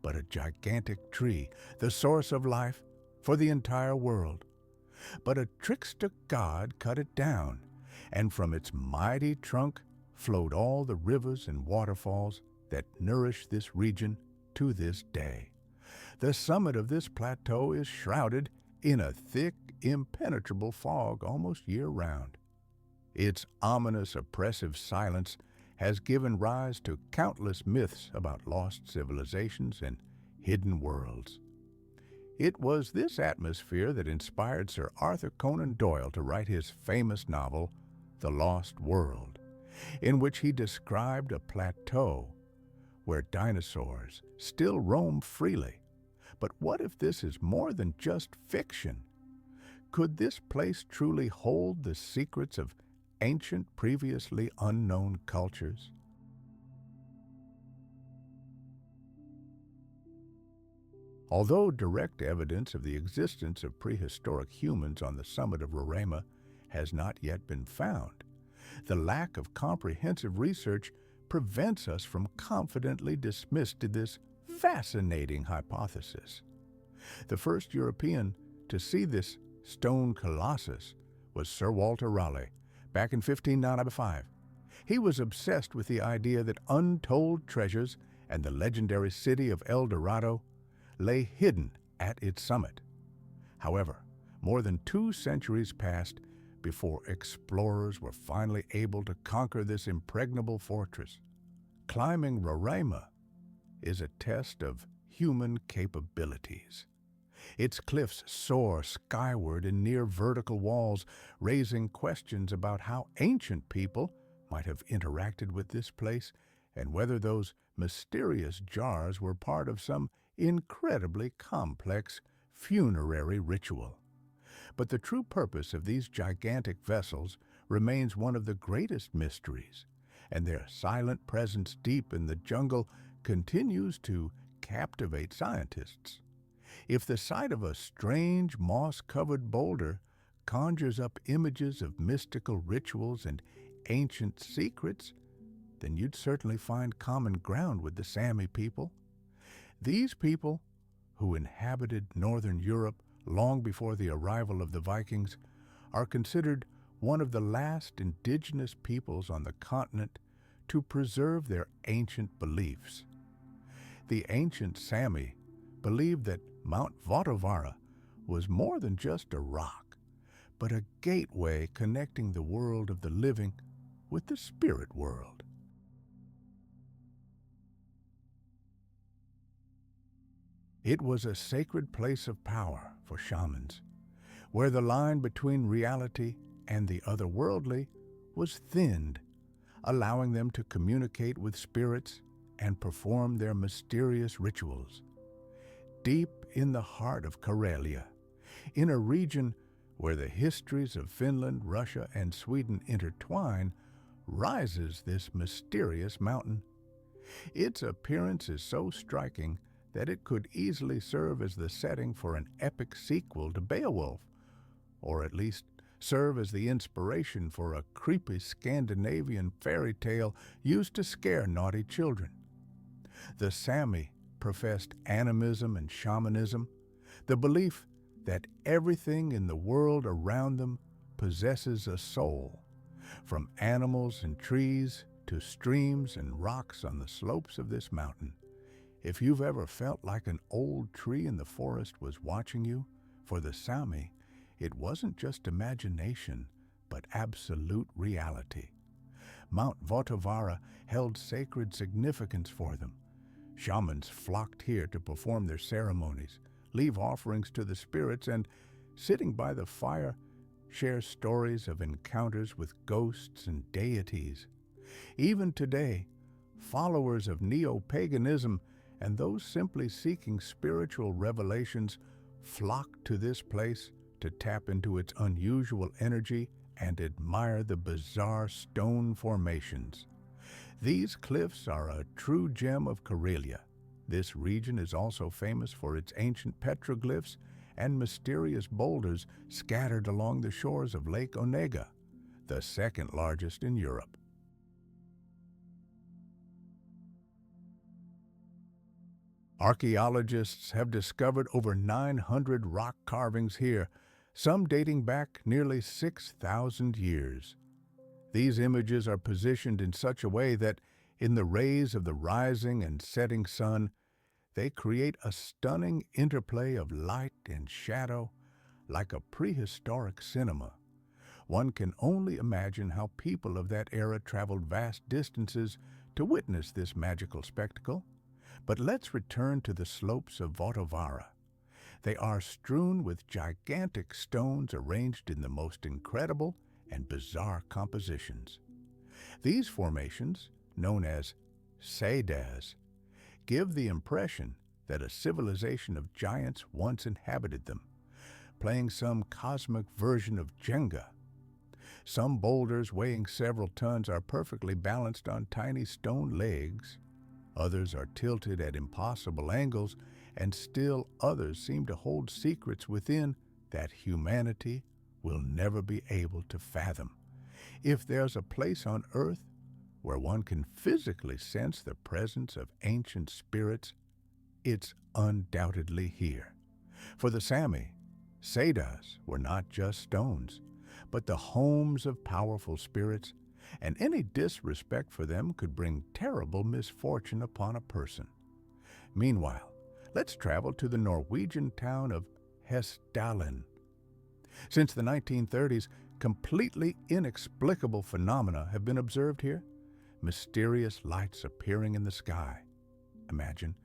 but a gigantic tree, the source of life for the entire world. But a trickster god cut it down, and from its mighty trunk flowed all the rivers and waterfalls that nourish this region to this day. The summit of this plateau is shrouded in a thick, impenetrable fog almost year-round. Its ominous, oppressive silence has given rise to countless myths about lost civilizations and hidden worlds. It was this atmosphere that inspired Sir Arthur Conan Doyle to write his famous novel, The Lost World, in which he described a plateau where dinosaurs still roam freely. But what if this is more than just fiction? Could this place truly hold the secrets of ancient, previously unknown cultures? Although direct evidence of the existence of prehistoric humans on the summit of Roraima has not yet been found, the lack of comprehensive research prevents us from confidently dismissing this fascinating hypothesis. The first European to see this stone colossus was Sir Walter Raleigh, back in 1595. He was obsessed with the idea that untold treasures and the legendary city of El Dorado lay hidden at its summit. However, more than 2 centuries passed before explorers were finally able to conquer this impregnable fortress. Climbing Roraima is a test of human capabilities. Its cliffs soar skyward in near vertical walls, raising questions about how ancient people might have interacted with this place and whether those mysterious jars were part of some incredibly complex funerary ritual. But the true purpose of these gigantic vessels remains one of the greatest mysteries, and their silent presence deep in the jungle continues to captivate scientists. If the sight of a strange moss-covered boulder conjures up images of mystical rituals and ancient secrets, then you'd certainly find common ground with the Sami people. These people, who inhabited northern Europe long before the arrival of the Vikings, are considered one of the last indigenous peoples on the continent to preserve their ancient beliefs. The ancient Sami believed that Mount Vatavara was more than just a rock, but a gateway connecting the world of the living with the spirit world. It was a sacred place of power for shamans, where the line between reality and the otherworldly was thinned, allowing them to communicate with spirits and perform their mysterious rituals. Deep in the heart of Karelia, in a region where the histories of Finland, Russia, and Sweden intertwine, rises this mysterious mountain. Its appearance is so striking that it could easily serve as the setting for an epic sequel to Beowulf, or at least serve as the inspiration for a creepy Scandinavian fairy tale used to scare naughty children. The Sami professed animism and shamanism, the belief that everything in the world around them possesses a soul, from animals and trees to streams and rocks on the slopes of this mountain. If you've ever felt like an old tree in the forest was watching you, for the Sami, it wasn't just imagination, but absolute reality. Mount Votavara held sacred significance for them. Shamans flocked here to perform their ceremonies, leave offerings to the spirits, and, sitting by the fire, share stories of encounters with ghosts and deities. Even today, followers of neo-paganism and those simply seeking spiritual revelations flock to this place to tap into its unusual energy and admire the bizarre stone formations. These cliffs are a true gem of Karelia. This region is also famous for its ancient petroglyphs and mysterious boulders scattered along the shores of Lake Onega, the second largest in Europe. Archaeologists have discovered over 900 rock carvings here, some dating back nearly 6,000 years. These images are positioned in such a way that, in the rays of the rising and setting sun, they create a stunning interplay of light and shadow, like a prehistoric cinema. One can only imagine how people of that era traveled vast distances to witness this magical spectacle. But let's return to the slopes of Votavara. They are strewn with gigantic stones arranged in the most incredible and bizarre compositions. These formations, known as Sedas, give the impression that a civilization of giants once inhabited them, playing some cosmic version of Jenga. Some boulders weighing several tons are perfectly balanced on tiny stone legs. Others are tilted at impossible angles, and still others seem to hold secrets within that humanity will never be able to fathom. If there's a place on Earth where one can physically sense the presence of ancient spirits, it's undoubtedly here. For the Sami, Sedas were not just stones, but the homes of powerful spirits, and any disrespect for them could bring terrible misfortune upon a person. Meanwhile, let's travel to the Norwegian town of Hessdalen. Since the 1930s, completely inexplicable phenomena have been observed here. Mysterious lights appearing in the sky. Imagine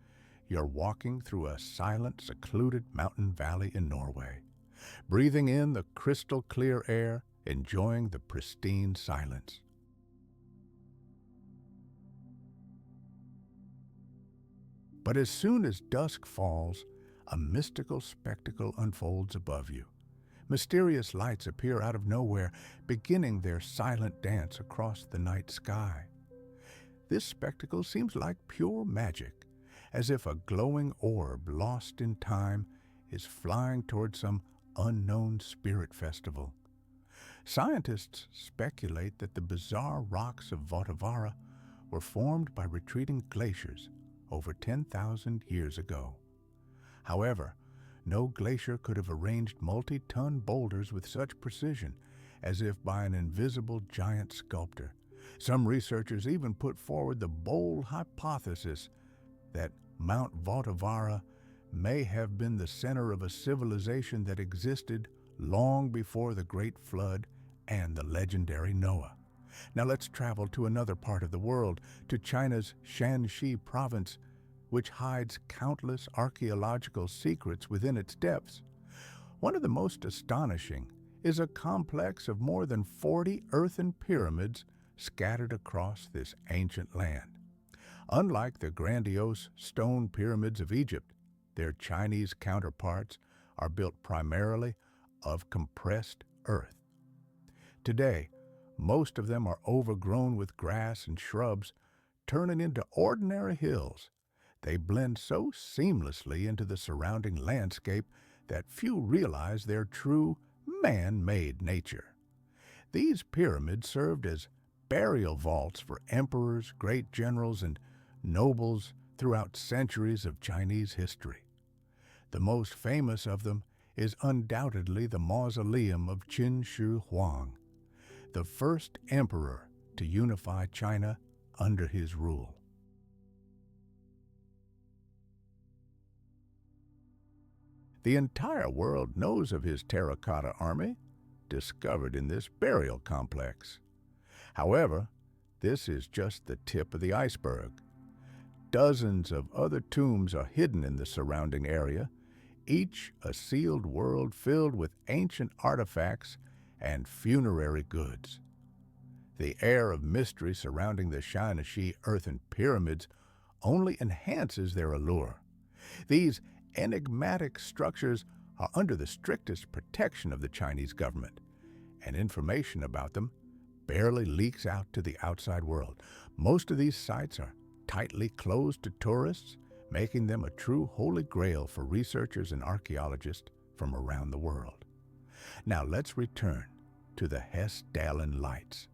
you're walking through a silent, secluded mountain valley in Norway, breathing in the crystal clear air, enjoying the pristine silence. But as soon as dusk falls, a mystical spectacle unfolds above you. Mysterious lights appear out of nowhere, beginning their silent dance across the night sky. This spectacle seems like pure magic, as if a glowing orb lost in time is flying toward some unknown spirit festival. Scientists speculate that the bizarre rocks of Votavara were formed by retreating glaciers over 10,000 years ago. However, no glacier could have arranged multi-ton boulders with such precision, as if by an invisible giant sculptor. Some researchers even put forward the bold hypothesis that Mount Votavara may have been the center of a civilization that existed long before the Great Flood and the legendary Noah. Now let's travel to another part of the world, to China's Shanxi province, which hides countless archaeological secrets within its depths. One of the most astonishing is a complex of more than 40 earthen pyramids scattered across this ancient land. Unlike the grandiose stone pyramids of Egypt, their Chinese counterparts are built primarily of compressed earth. Today, most of them are overgrown with grass and shrubs, turning into ordinary hills. They blend so seamlessly into the surrounding landscape that few realize their true man-made nature. These pyramids served as burial vaults for emperors, great generals, and nobles throughout centuries of Chinese history. The most famous of them is undoubtedly the mausoleum of Qin Shi Huang, the first emperor to unify China under his rule. The entire world knows of his terracotta army, discovered in this burial complex. However, this is just the tip of the iceberg. Dozens of other tombs are hidden in the surrounding area, each a sealed world filled with ancient artifacts and funerary goods. The air of mystery surrounding the Shinashi earthen pyramids only enhances their allure. These enigmatic structures are under the strictest protection of the Chinese government, and information about them barely leaks out to the outside world. Most of these sites are tightly closed to tourists, making them a true holy grail for researchers and archaeologists from around the world. Now let's return to the Hessdalen lights.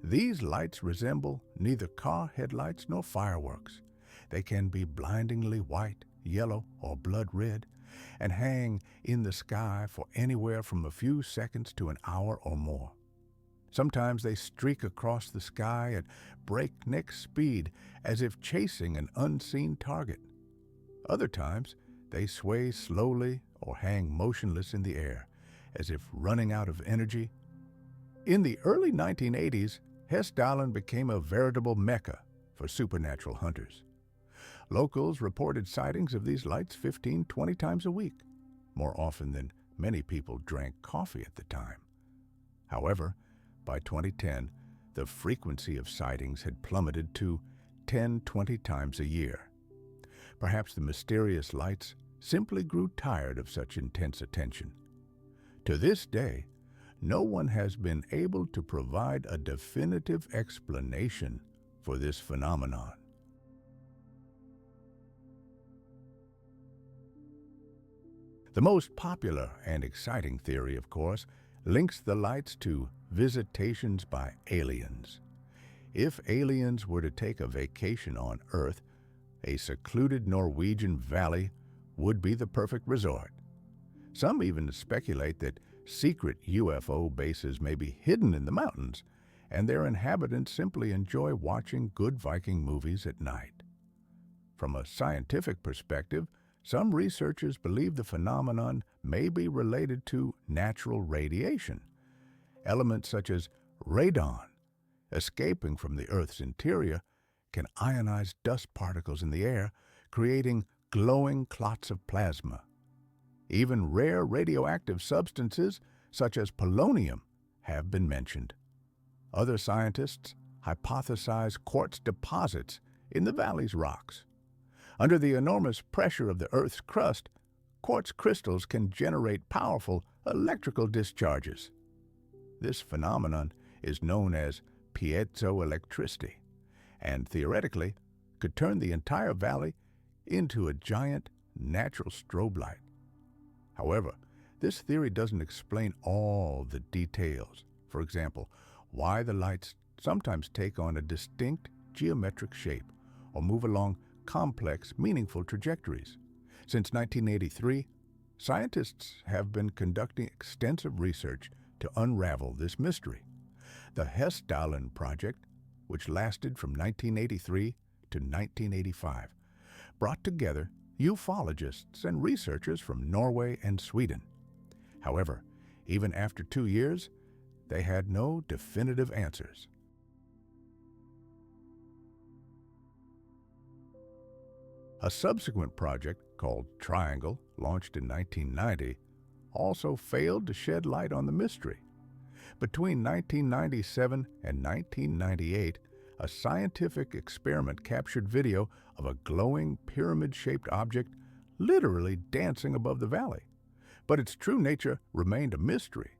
These lights resemble neither car headlights nor fireworks. They can be blindingly white, yellow, or blood red, and hang in the sky for anywhere from a few seconds to an hour or more. Sometimes they streak across the sky at breakneck speed as if chasing an unseen target. Other times, they sway slowly or hang motionless in the air, as if running out of energy. In the early 1980s, Hessdalen became a veritable mecca for supernatural hunters. Locals reported sightings of these lights 15-20 times a week, more often than many people drank coffee at the time. However, by 2010, the frequency of sightings had plummeted to 10-20 times a year. Perhaps the mysterious lights simply grew tired of such intense attention. To this day, no one has been able to provide a definitive explanation for this phenomenon. The most popular and exciting theory, of course, links the lights to visitations by aliens. If aliens were to take a vacation on Earth, a secluded Norwegian valley would be the perfect resort. Some even speculate that secret UFO bases may be hidden in the mountains, and their inhabitants simply enjoy watching good Viking movies at night. From a scientific perspective, some researchers believe the phenomenon may be related to natural radiation. Elements such as radon, escaping from the Earth's interior, can ionize dust particles in the air, creating glowing clots of plasma. Even rare radioactive substances, such as polonium, have been mentioned. Other scientists hypothesize quartz deposits in the valley's rocks. Under the enormous pressure of the Earth's crust, quartz crystals can generate powerful electrical discharges. This phenomenon is known as piezoelectricity, and theoretically could turn the entire valley into a giant natural strobe light. However, this theory doesn't explain all the details. For example, why the lights sometimes take on a distinct geometric shape or move along complex, meaningful trajectories. Since 1983, scientists have been conducting extensive research to unravel this mystery. The Hessdalen Project, which lasted from 1983 to 1985, brought together ufologists and researchers from Norway and Sweden. However, even after 2 years, they had no definitive answers. A subsequent project called Triangle, launched in 1990, also failed to shed light on the mystery. Between 1997 and 1998, a scientific experiment captured video of a glowing pyramid-shaped object literally dancing above the valley, but its true nature remained a mystery.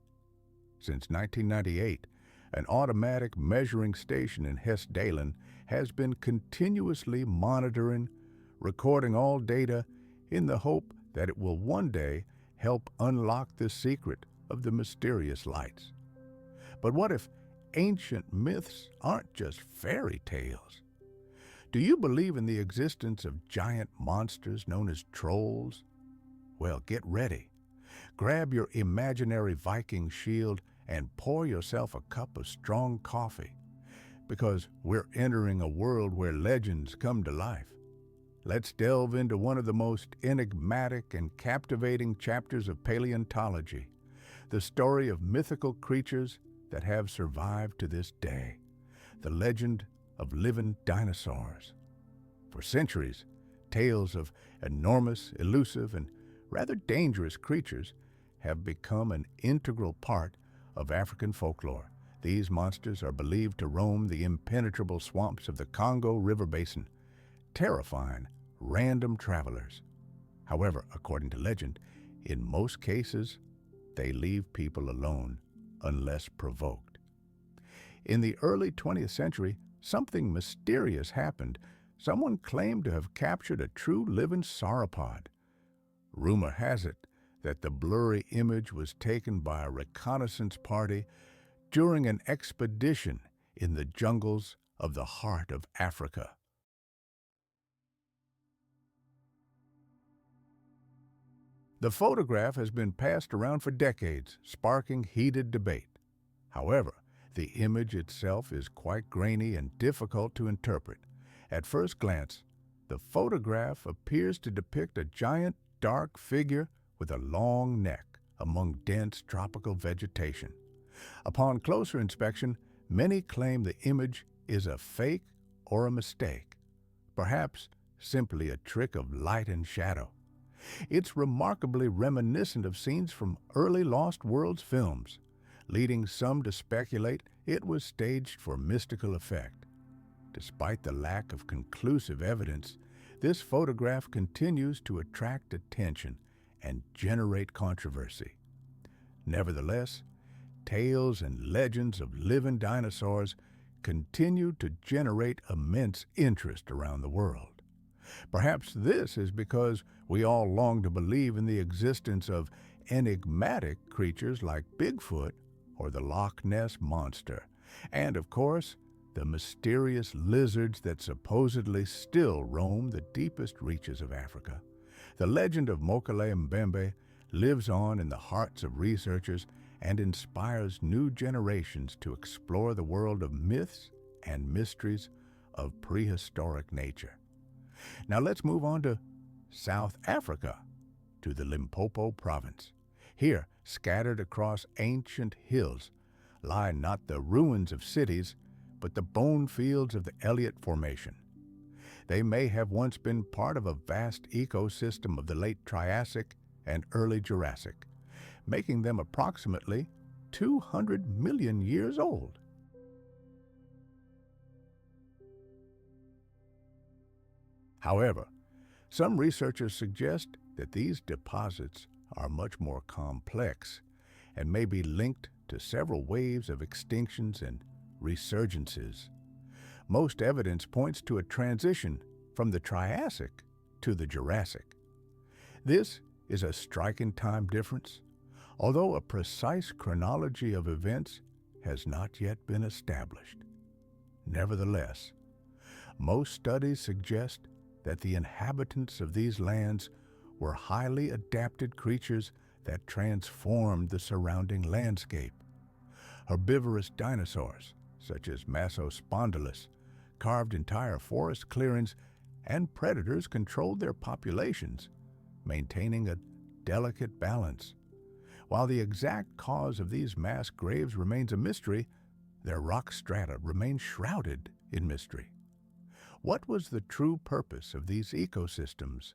Since 1998, An automatic measuring station in Hessdalen has been continuously monitoring, recording all data in the hope that it will one day help unlock the secret of the mysterious lights. But what if ancient myths aren't just fairy tales? Do you believe in the existence of giant monsters known as trolls? Well, get ready. Grab your imaginary Viking shield and pour yourself a cup of strong coffee, because we're entering a world where legends come to life. Let's delve into one of the most enigmatic and captivating chapters of paleontology, the story of mythical creatures that have survived to this day, the legend of living dinosaurs. For centuries, tales of enormous, elusive, and rather dangerous creatures have become an integral part of African folklore. These monsters are believed to roam the impenetrable swamps of the Congo River Basin, terrifying random travelers. However, according to legend, in most cases, they leave people alone unless provoked. In the early 20th century, something mysterious happened. Someone claimed to have captured a true living sauropod. Rumor has it that the blurry image was taken by a reconnaissance party during an expedition in the jungles of the heart of Africa. The photograph has been passed around for decades, sparking heated debate. However, the image itself is quite grainy and difficult to interpret. At first glance, the photograph appears to depict a giant, dark figure with a long neck among dense tropical vegetation. Upon closer inspection, many claim the image is a fake or a mistake, perhaps simply a trick of light and shadow. It's remarkably reminiscent of scenes from early Lost Worlds films, leading some to speculate it was staged for mystical effect. Despite the lack of conclusive evidence, this photograph continues to attract attention and generate controversy. Nevertheless, tales and legends of living dinosaurs continue to generate immense interest around the world. Perhaps this is because we all long to believe in the existence of enigmatic creatures like Bigfoot or the Loch Ness Monster, and of course, the mysterious lizards that supposedly still roam the deepest reaches of Africa. The legend of Mokele Mbembe lives on in the hearts of researchers and inspires new generations to explore the world of myths and mysteries of prehistoric nature. Now let's move on to South Africa, to the Limpopo province. Here, scattered across ancient hills, lie not the ruins of cities, but the bone fields of the Elliott Formation. They may have once been part of a vast ecosystem of the late Triassic and early Jurassic, making them approximately 200 million years old. However, some researchers suggest that these deposits are much more complex and may be linked to several waves of extinctions and resurgences. Most evidence points to a transition from the Triassic to the Jurassic. This is a striking time difference, although a precise chronology of events has not yet been established. Nevertheless, most studies suggest that the inhabitants of these lands were highly adapted creatures that transformed the surrounding landscape. Herbivorous dinosaurs, such as Massospondylus, carved entire forest clearings, and predators controlled their populations, maintaining a delicate balance. While the exact cause of these mass graves remains a mystery, their rock strata remain shrouded in mystery. What was the true purpose of these ecosystems?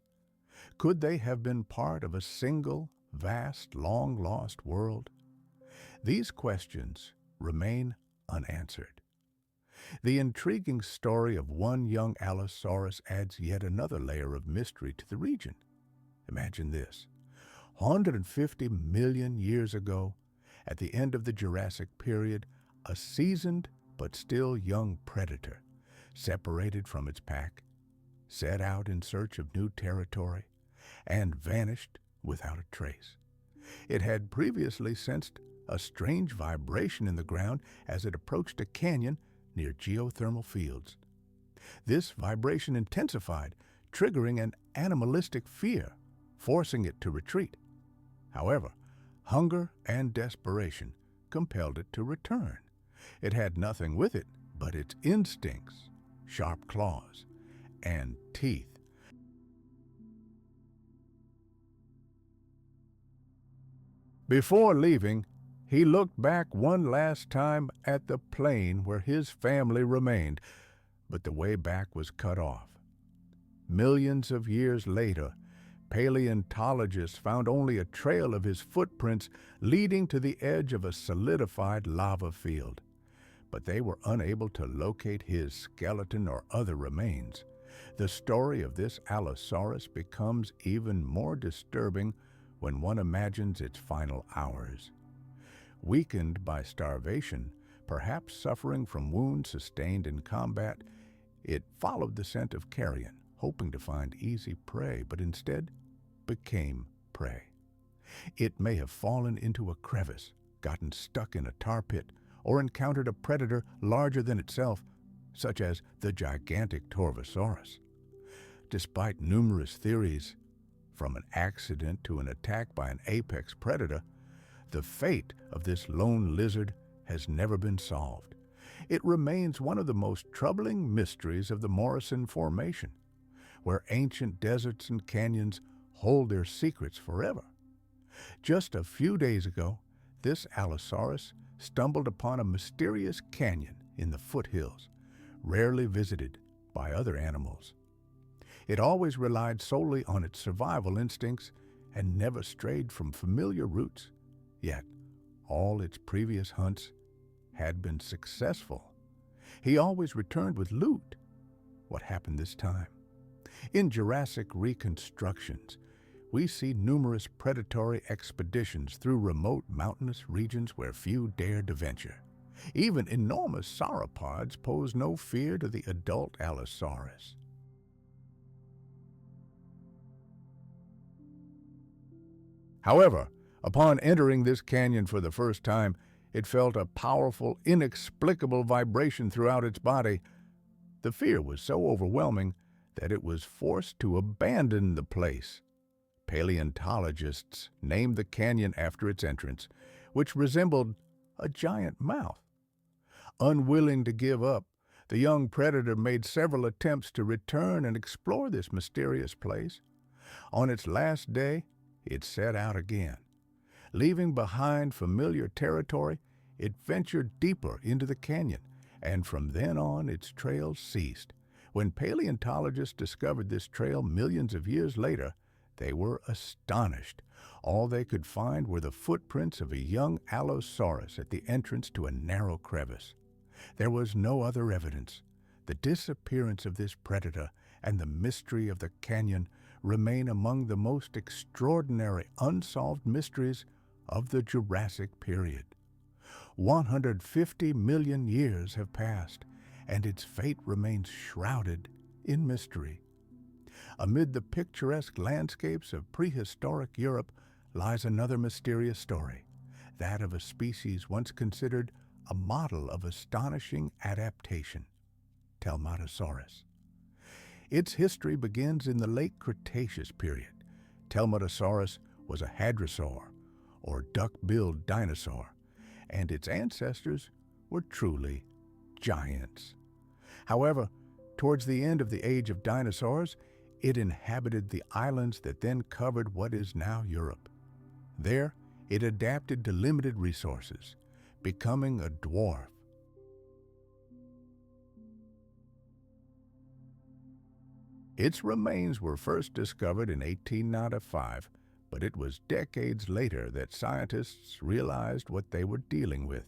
Could they have been part of a single, vast, long-lost world? These questions remain unanswered. The intriguing story of one young Allosaurus adds yet another layer of mystery to the region. Imagine this. 150 million years ago, at the end of the Jurassic period, A seasoned but still young predator, separated from its pack, set out in search of new territory, and vanished without a trace. It had previously sensed a strange vibration in the ground as it approached a canyon near geothermal fields. This vibration intensified, triggering an animalistic fear, forcing it to retreat. However, hunger and desperation compelled it to return. It had nothing with it but its instincts, sharp claws, and teeth. Before leaving, he looked back one last time at the plain where his family remained, but the way back was cut off. Millions of years later, paleontologists found only a trail of his footprints leading to the edge of a solidified lava field, but they were unable to locate his skeleton or other remains. The story of this Allosaurus becomes even more disturbing when one imagines its final hours. Weakened by starvation, perhaps suffering from wounds sustained in combat, it followed the scent of carrion, hoping to find easy prey, but instead became prey. It may have fallen into a crevice, gotten stuck in a tar pit, or encountered a predator larger than itself, such as the gigantic Torvosaurus. Despite numerous theories, from an accident to an attack by an apex predator, the fate of this lone lizard has never been solved. It remains one of the most troubling mysteries of the Morrison Formation, where ancient deserts and canyons hold their secrets forever. Just a few days ago, this Allosaurus stumbled upon a mysterious canyon in the foothills, rarely visited by other animals. It always relied solely on its survival instincts and never strayed from familiar routes. Yet, all its previous hunts had been successful. He always returned with loot. What happened this time? In Jurassic reconstructions, we see numerous predatory expeditions through remote mountainous regions where few dared to venture. Even enormous sauropods pose no fear to the adult Allosaurus. However, upon entering this canyon for the first time, it felt a powerful, inexplicable vibration throughout its body. The fear was so overwhelming that it was forced to abandon the place. Paleontologists named the canyon after its entrance, which resembled a giant mouth. Unwilling to give up, the young predator made several attempts to return and explore this mysterious place. On its last day, it set out again. Leaving behind familiar territory, it ventured deeper into the canyon, and from then on its trail ceased. When paleontologists discovered this trail millions of years later, they were astonished. All they could find were the footprints of a young Allosaurus at the entrance to a narrow crevice. There was no other evidence. The disappearance of this predator and the mystery of the canyon remain among the most extraordinary unsolved mysteries of the Jurassic period. 150 million years have passed, and its fate remains shrouded in mystery. Amid the picturesque landscapes of prehistoric Europe lies another mysterious story, that of a species once considered a model of astonishing adaptation, Telmatosaurus. Its history begins in the late Cretaceous period. Telmatosaurus was a hadrosaur, or duck-billed dinosaur, and its ancestors were truly giants. However, towards the end of the age of dinosaurs, it inhabited the islands that then covered what is now Europe. There, it adapted to limited resources, becoming a dwarf. Its remains were first discovered in 1895, but it was decades later that scientists realized what they were dealing with.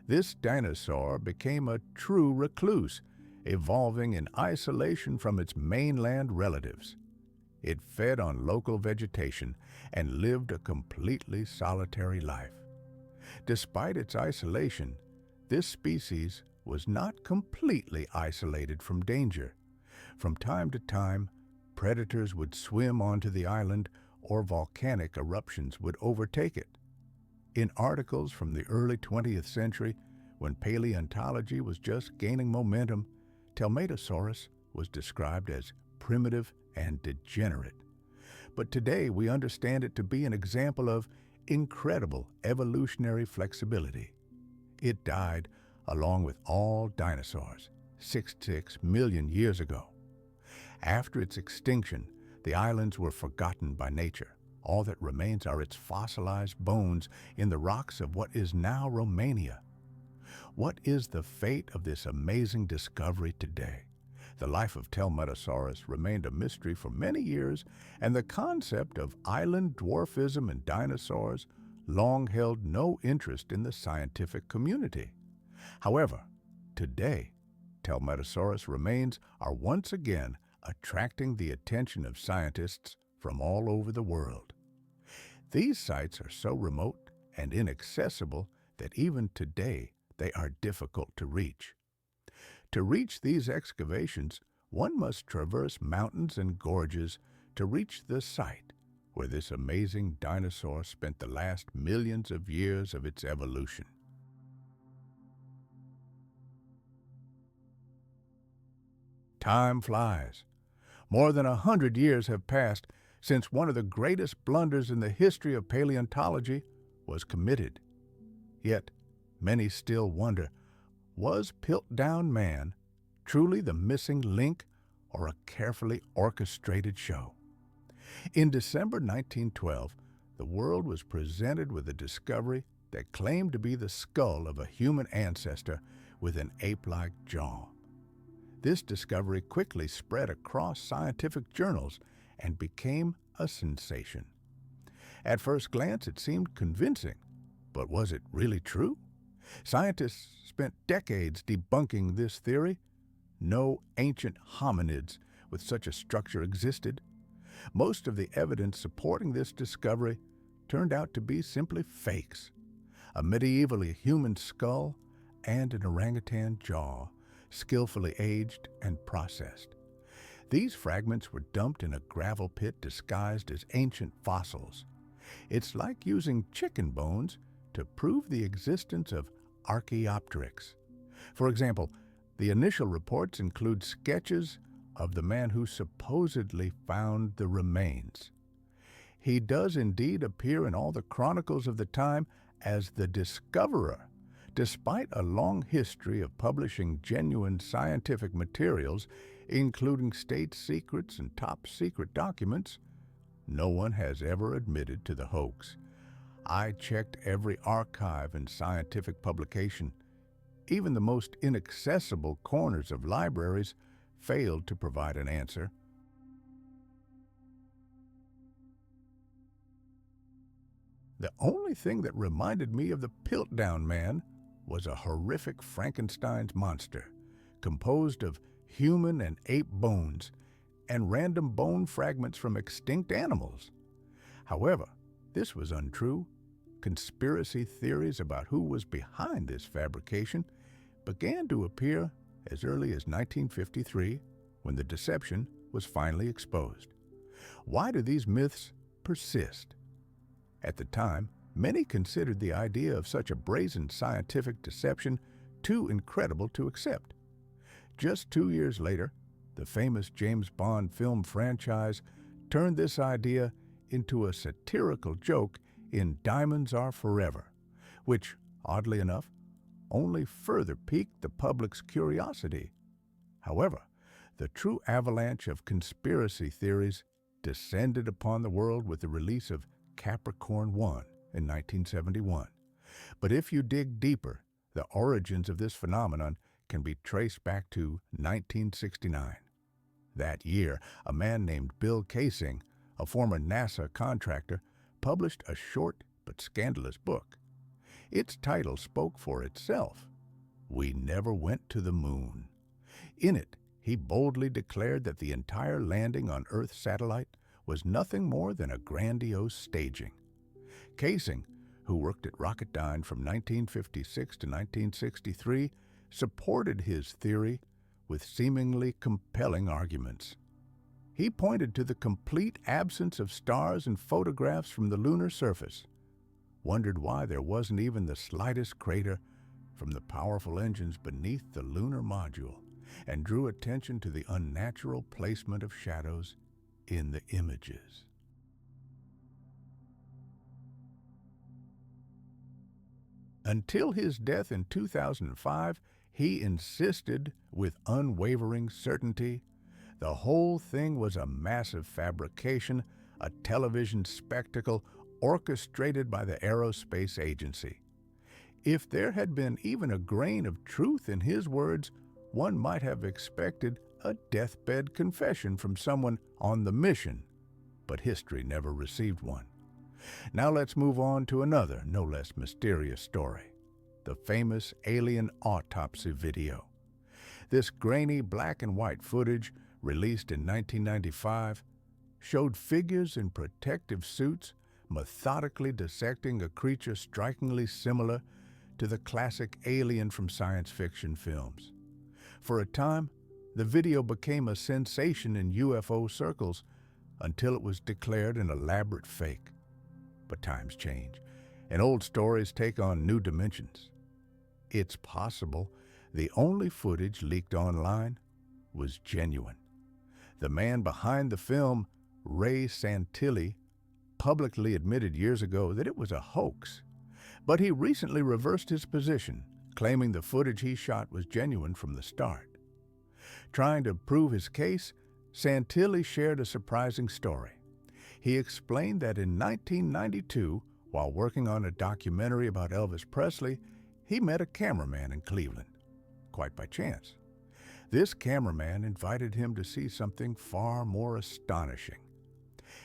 This dinosaur became a true recluse, evolving in isolation from its mainland relatives. It fed on local vegetation and lived a completely solitary life. Despite its isolation, this species was not completely isolated from danger. From time to time, predators would swim onto the island or volcanic eruptions would overtake it. In articles from the early 20th century, when paleontology was just gaining momentum, Telmatosaurus was described as primitive and degenerate. But today we understand it to be an example of incredible evolutionary flexibility. It died along with all dinosaurs 66 million years ago. After its extinction, the islands were forgotten by nature. All that remains are its fossilized bones in the rocks of what is now Romania. What is the fate of this amazing discovery today? The life of Telmatosaurus remained a mystery for many years, and the concept of island dwarfism in dinosaurs long held no interest in the scientific community. However, today, Telmatosaurus remains are once again attracting the attention of scientists from all over the world. These sites are so remote and inaccessible that even today they are difficult to reach. To reach these excavations, one must traverse mountains and gorges to reach the site where this amazing dinosaur spent the last millions of years of its evolution. Time flies. More than 100 years have passed since one of the greatest blunders in the history of paleontology was committed. Yet, many still wonder, was Piltdown Man truly the missing link or a carefully orchestrated show? In December 1912, the world was presented with a discovery that claimed to be the skull of a human ancestor with an ape-like jaw. This discovery quickly spread across scientific journals and became a sensation. At first glance, it seemed convincing, but was it really true? Scientists spent decades debunking this theory. No ancient hominids with such a structure existed. Most of the evidence supporting this discovery turned out to be simply fakes. A medievally human skull and an orangutan jaw, skillfully aged and processed. These fragments were dumped in a gravel pit disguised as ancient fossils. It's like using chicken bones to prove the existence of Archaeopteryx. For example, the initial reports include sketches of the man who supposedly found the remains. He does indeed appear in all the chronicles of the time as the discoverer, despite a long history of publishing genuine scientific materials, including state secrets and top-secret documents. No one has ever admitted to the hoax. I checked every archive and scientific publication. Even the most inaccessible corners of libraries failed to provide an answer. The only thing that reminded me of the Piltdown Man was a horrific Frankenstein's monster, composed of human and ape bones and random bone fragments from extinct animals. However, this was untrue. Conspiracy theories about who was behind this fabrication began to appear as early as 1953, when the deception was finally exposed. Why do these myths persist? At the time, many considered the idea of such a brazen scientific deception too incredible to accept. Just 2 years later, the famous James Bond film franchise turned this idea into a satirical joke in Diamonds Are Forever, which, oddly enough, only further piqued the public's curiosity. However, the true avalanche of conspiracy theories descended upon the world with the release of Capricorn 1 in 1971. But if you dig deeper, the origins of this phenomenon can be traced back to 1969. That year, a man named Bill Kaysing, a former NASA contractor, published a short but scandalous book. Its title spoke for itself: We Never Went to the Moon. In it, he boldly declared that the entire landing on Earth's satellite was nothing more than a grandiose staging. Kaysing, who who worked at Rocketdyne from 1956 to 1963, supported his theory with seemingly compelling arguments. He pointed to the complete absence of stars and photographs from the lunar surface, wondered why there wasn't even the slightest crater from the powerful engines beneath the lunar module, and drew attention to the unnatural placement of shadows in the images. Until his death in 2005, he insisted with unwavering certainty the whole thing was a massive fabrication, a television spectacle orchestrated by the Aerospace Agency. If there had been even a grain of truth in his words, one might have expected a deathbed confession from someone on the mission, but history never received one. Now let's move on to another, no less mysterious story, the famous alien autopsy video. This grainy black and white footage, released in 1995, showed figures in protective suits methodically dissecting a creature strikingly similar to the classic alien from science fiction films. For a time, the video became a sensation in UFO circles until it was declared an elaborate fake. But times change, and old stories take on new dimensions. It's possible the only footage leaked online was genuine. The man behind the film, Ray Santilli, publicly admitted years ago that it was a hoax, but he recently reversed his position, claiming the footage he shot was genuine from the start. Trying to prove his case, Santilli shared a surprising story. He explained that in 1992, while working on a documentary about Elvis Presley, he met a cameraman in Cleveland, quite by chance. This cameraman invited him to see something far more astonishing.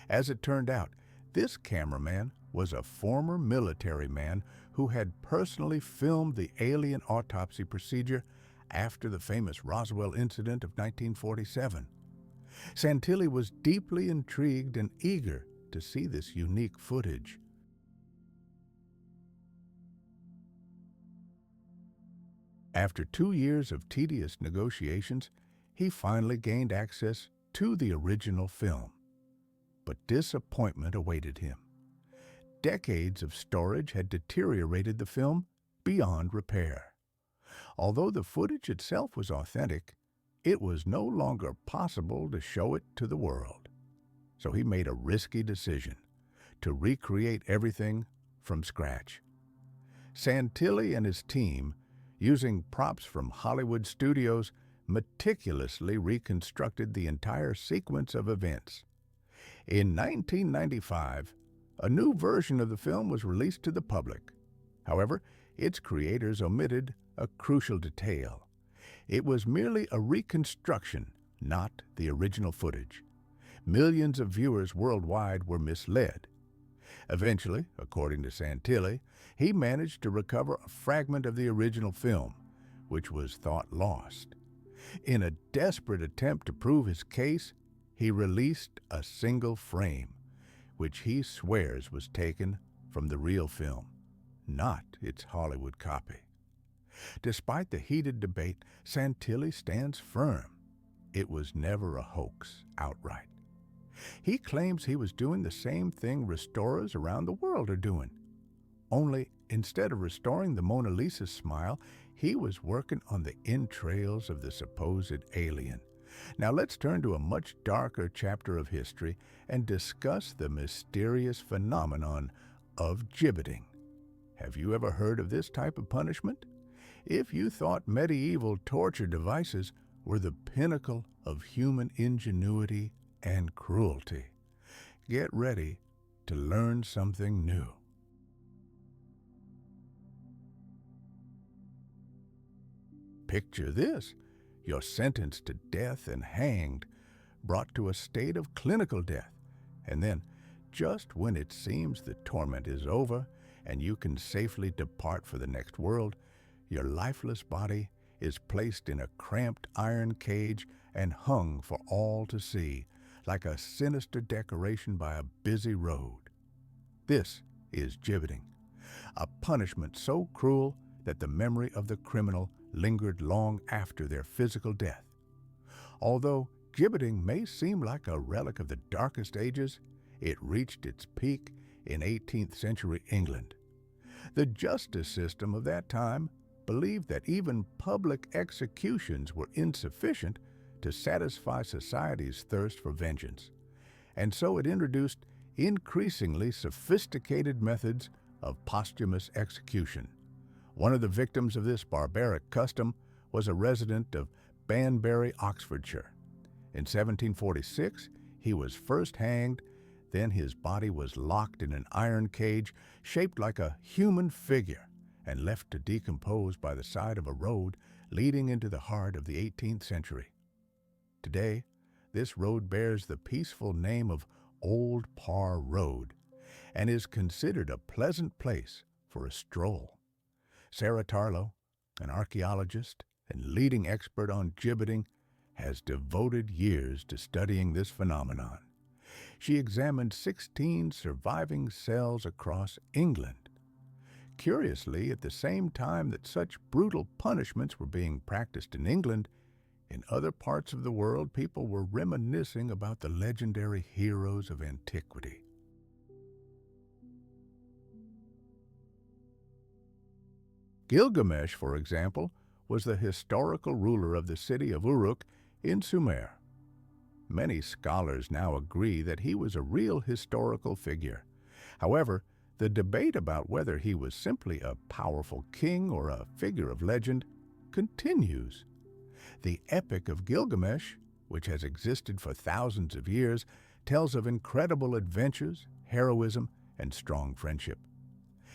As it turned out, this cameraman was a former military man who had personally filmed the alien autopsy procedure after the famous Roswell incident of 1947. Santilli was deeply intrigued and eager to see this unique footage. After 2 years of tedious negotiations, he finally gained access to the original film. But disappointment awaited him. Decades of storage had deteriorated the film beyond repair. Although the footage itself was authentic, it was no longer possible to show it to the world. So he made a risky decision to recreate everything from scratch. Santilli and his team, using props from Hollywood studios, meticulously reconstructed the entire sequence of events. In 1995, a new version of the film was released to the public. However, its creators omitted a crucial detail. It was merely a reconstruction, not the original footage. Millions of viewers worldwide were misled. Eventually, according to Santilli, he managed to recover a fragment of the original film, which was thought lost. In a desperate attempt to prove his case, he released a single frame, which he swears was taken from the real film, not its Hollywood copy. Despite the heated debate, Santilli stands firm. It was never a hoax outright. He claims he was doing the same thing restorers around the world are doing. Only instead of restoring the Mona Lisa's smile, he was working on the entrails of the supposed alien. Now let's turn to a much darker chapter of history and discuss the mysterious phenomenon of gibbeting. Have you ever heard of this type of punishment? If you thought medieval torture devices were the pinnacle of human ingenuity and cruelty, get ready to learn something new. Picture this: you're sentenced to death and hanged, brought to a state of clinical death, and then, just when it seems the torment is over and you can safely depart for the next world, your lifeless body is placed in a cramped iron cage and hung for all to see, like a sinister decoration by a busy road. This is gibbeting. a punishment so cruel that the memory of the criminal lingered long after their physical death. Although gibbeting may seem like a relic of the darkest ages, it reached its peak in 18th century England. The justice system of that time believed that even public executions were insufficient to satisfy society's thirst for vengeance, and so it introduced increasingly sophisticated methods of posthumous execution. One of the victims of this barbaric custom was a resident of Banbury, Oxfordshire. In 1746, he was first hanged, then his body was locked in an iron cage shaped like a human figure and left to decompose by the side of a road leading into the heart of the 18th century. Today, this road bears the peaceful name of Old Parr Road and is considered a pleasant place for a stroll. Sarah Tarlow, an archaeologist and leading expert on gibbeting, has devoted years to studying this phenomenon. She examined 16 surviving cells across England. Curiously, at the same time that such brutal punishments were being practiced in England, in other parts of the world people were reminiscing about the legendary heroes of antiquity. Gilgamesh, for example, was the historical ruler of the city of Uruk in Sumer. Many scholars now agree that he was a real historical figure. However, the debate about whether he was simply a powerful king or a figure of legend continues. The Epic of Gilgamesh, which has existed for thousands of years, tells of incredible adventures, heroism, and strong friendship.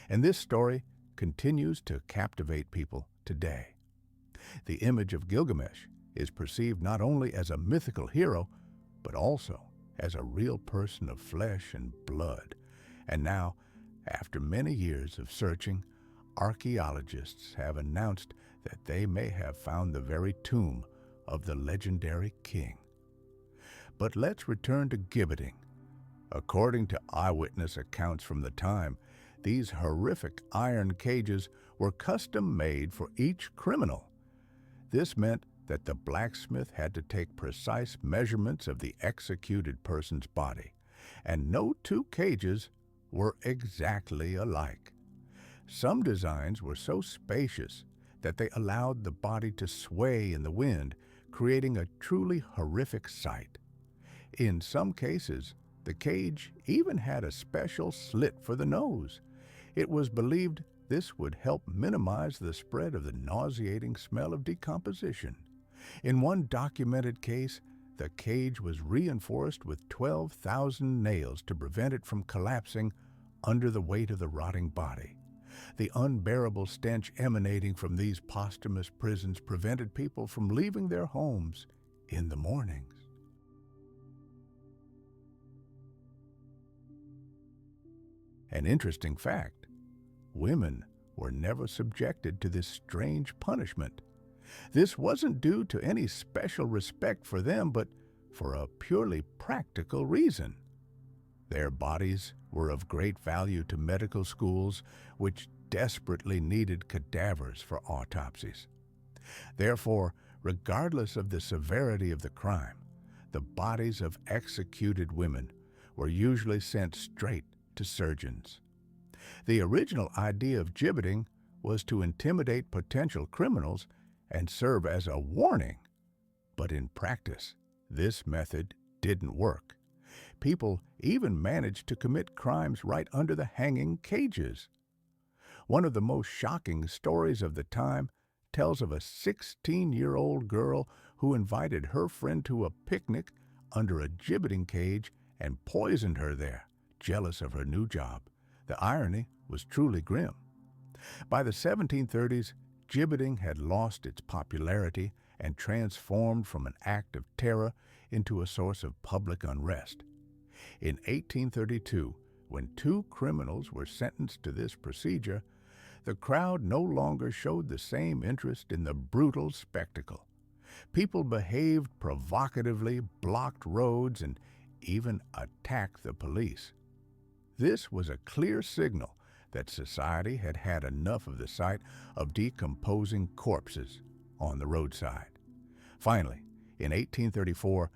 And this story continues to captivate people today. The image of Gilgamesh is perceived not only as a mythical hero, but also as a real person of flesh and blood. And now, after many years of searching, archaeologists have announced that they may have found the very tomb of the legendary king. But let's return to gibbeting. According to eyewitness accounts from the time, these horrific iron cages were custom-made for each criminal. This meant that the blacksmith had to take precise measurements of the executed person's body, and no two cages were exactly alike. Some designs were so spacious that they allowed the body to sway in the wind, creating a truly horrific sight. In some cases, the cage even had a special slit for the nose. It was believed this would help minimize the spread of the nauseating smell of decomposition. In one documented case, the cage was reinforced with 12,000 nails to prevent it from collapsing under the weight of the rotting body. The unbearable stench emanating from these posthumous prisons prevented people from leaving their homes in the mornings. An interesting fact: women were never subjected to this strange punishment. This wasn't due to any special respect for them, but for a purely practical reason. Their bodies were of great value to medical schools, which desperately needed cadavers for autopsies. Therefore, regardless of the severity of the crime, the bodies of executed women were usually sent straight to surgeons. The original idea of gibbeting was to intimidate potential criminals and serve as a warning. But in practice, this method didn't work. People even managed to commit crimes right under the hanging cages. One of the most shocking stories of the time tells of a 16-year-old girl who invited her friend to a picnic under a gibbeting cage and poisoned her there, jealous of her new job. The irony was truly grim. By the 1730s, gibbeting had lost its popularity and transformed from an act of terror into a source of public unrest. In 1832, when two criminals were sentenced to this procedure, the crowd no longer showed the same interest in the brutal spectacle. People behaved provocatively, blocked roads, and even attacked the police. This was a clear signal that society had had enough of the sight of decomposing corpses on the roadside. Finally, in 1834,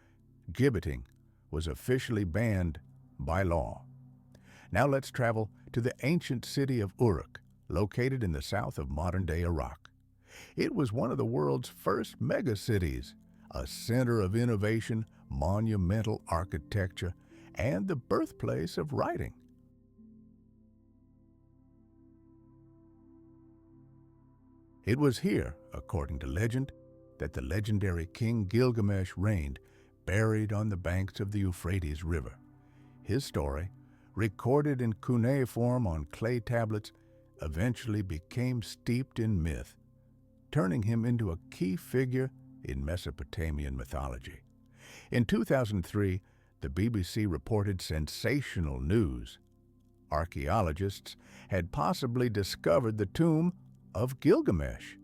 gibbeting was officially banned by law. Now let's travel to the ancient city of Uruk, located in the south of modern-day Iraq. It was one of the world's first megacities, a center of innovation, monumental architecture, and the birthplace of writing. It was here, according to legend, that the legendary King Gilgamesh reigned, buried on the banks of the Euphrates River. His story, recorded in cuneiform on clay tablets, eventually became steeped in myth, turning him into a key figure in Mesopotamian mythology. In 2003, the BBC reported sensational news. Archaeologists had possibly discovered the tomb of Gilgamesh.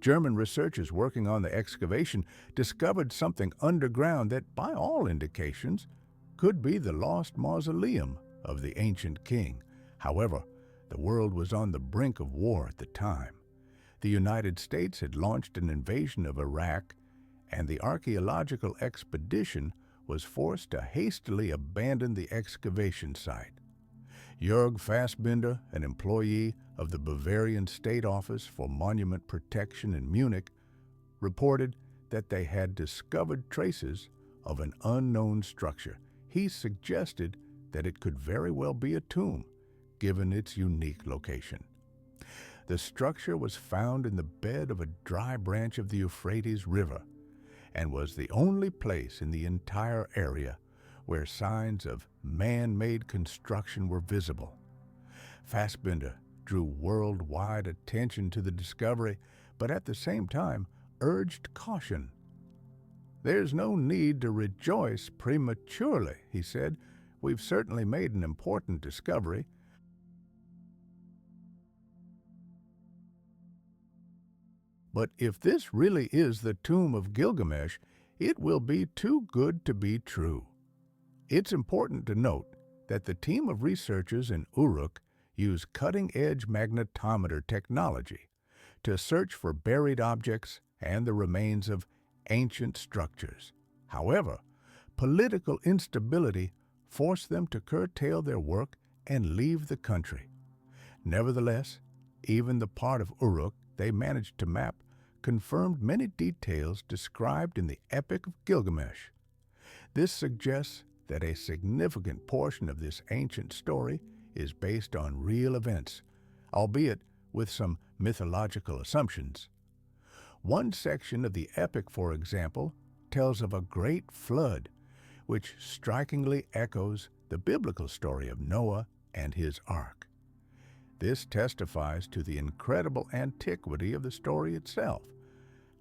German researchers working on the excavation discovered something underground that, by all indications, could be the lost mausoleum of the ancient king. However, the world was on the brink of war at the time. The United States had launched an invasion of Iraq, and the archaeological expedition was forced to hastily abandon the excavation site. Jörg Fassbinder, an employee of the Bavarian State Office for Monument Protection in Munich, reported that they had discovered traces of an unknown structure. He suggested that it could very well be a tomb, given its unique location. The structure was found in the bed of a dry branch of the Euphrates River and was the only place in the entire area where signs of man-made construction were visible. Fassbinder drew worldwide attention to the discovery, but at the same time urged caution. "There's no need to rejoice prematurely," he said. "We've certainly made an important discovery. But if this really is the tomb of Gilgamesh, it will be too good to be true." It's important to note that the team of researchers in Uruk used cutting-edge magnetometer technology to search for buried objects and the remains of ancient structures. However, political instability forced them to curtail their work and leave the country. Nevertheless, even the part of Uruk they managed to map confirmed many details described in the Epic of Gilgamesh. This suggests that a significant portion of this ancient story is based on real events, albeit with some mythological assumptions. One section of the epic, for example, tells of a great flood, which strikingly echoes the biblical story of Noah and his ark. This testifies to the incredible antiquity of the story itself.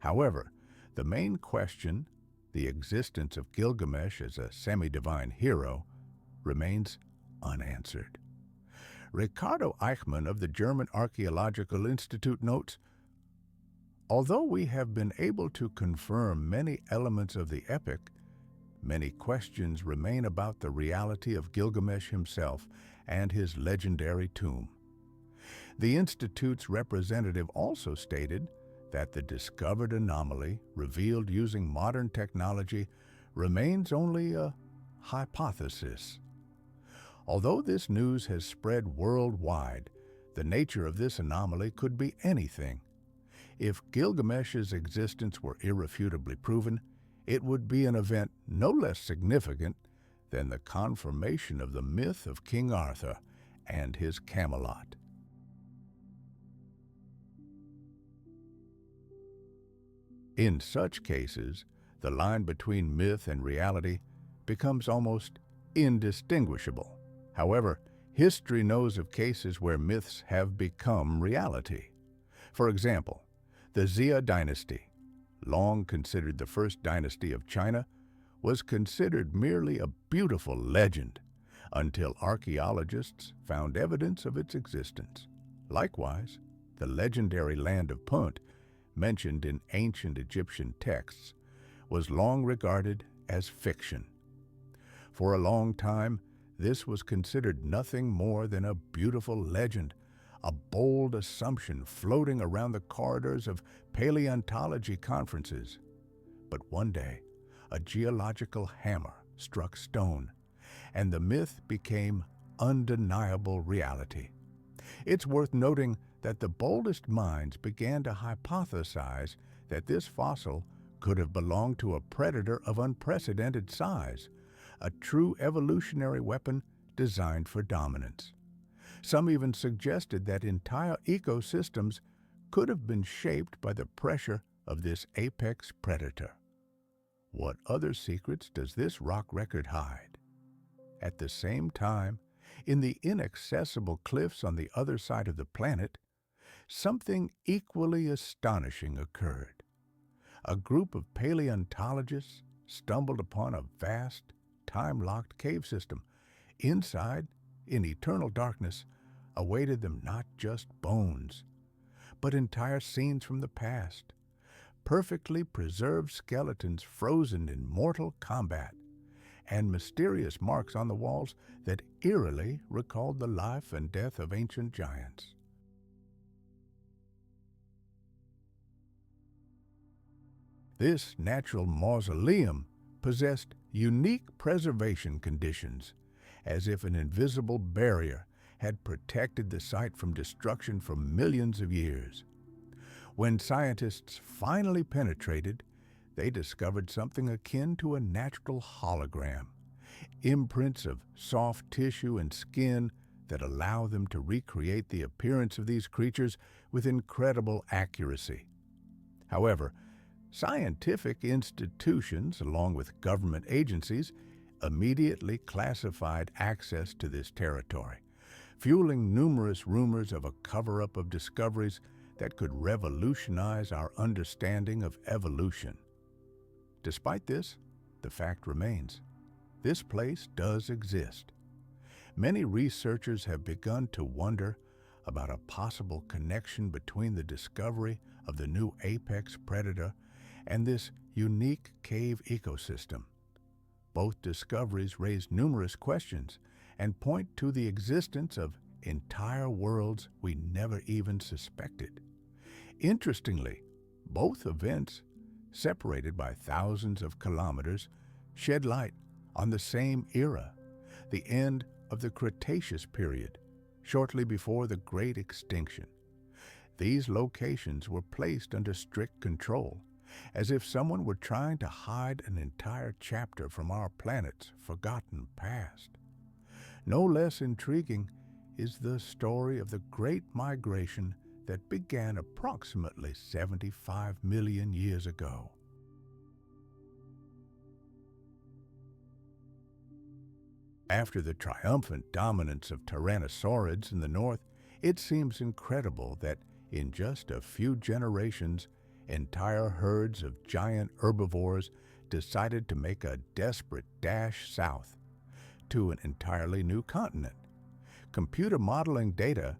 However, the main question, the existence of Gilgamesh as a semi-divine hero, remains unanswered. Ricardo Eichmann of the German Archaeological Institute notes, "Although we have been able to confirm many elements of the epic, many questions remain about the reality of Gilgamesh himself and his legendary tomb." The Institute's representative also stated that the discovered anomaly, revealed using modern technology, remains only a hypothesis. Although this news has spread worldwide, the nature of this anomaly could be anything. If Gilgamesh's existence were irrefutably proven, it would be an event no less significant than the confirmation of the myth of King Arthur and his Camelot. In such cases, the line between myth and reality becomes almost indistinguishable. However, history knows of cases where myths have become reality. For example, the Xia dynasty, long considered the first dynasty of China, was considered merely a beautiful legend until archaeologists found evidence of its existence. Likewise, the legendary land of Punt, mentioned in ancient Egyptian texts, was long regarded as fiction. For a long time, This was considered nothing more than a beautiful legend, a bold assumption floating around the corridors of paleontology conferences. But one day, a geological hammer struck stone, and the myth became undeniable reality. It's worth noting that the boldest minds began to hypothesize that this fossil could have belonged to a predator of unprecedented size, a true evolutionary weapon designed for dominance. Some even suggested that entire ecosystems could have been shaped by the pressure of this apex predator. What other secrets does this rock record hide? At the same time, in the inaccessible cliffs on the other side of the planet, something equally astonishing occurred. A group of paleontologists stumbled upon a vast, time-locked cave system. Inside, in eternal darkness, awaited them not just bones, but entire scenes from the past, perfectly preserved skeletons frozen in mortal combat, and mysterious marks on the walls that eerily recalled the life and death of ancient giants. This natural mausoleum possessed unique preservation conditions, as if an invisible barrier had protected the site from destruction for millions of years. When scientists finally penetrated, they discovered something akin to a natural hologram, imprints of soft tissue and skin that allow them to recreate the appearance of these creatures with incredible accuracy. However, scientific institutions, along with government agencies, immediately classified access to this territory, fueling numerous rumors of a cover-up of discoveries that could revolutionize our understanding of evolution. Despite this, the fact remains: this place does exist. Many researchers have begun to wonder about a possible connection between the discovery of the new apex predator and this unique cave ecosystem. Both discoveries raise numerous questions and point to the existence of entire worlds we never even suspected. Interestingly, both events, separated by thousands of kilometers, shed light on the same era, the end of the Cretaceous period, shortly before the Great Extinction. These locations were placed under strict control, as if someone were trying to hide an entire chapter from our planet's forgotten past. No less intriguing is the story of the Great Migration that began approximately 75 million years ago. After the triumphant dominance of tyrannosaurids in the north, it seems incredible that in just a few generations, entire herds of giant herbivores decided to make a desperate dash south to an entirely new continent. Computer modeling data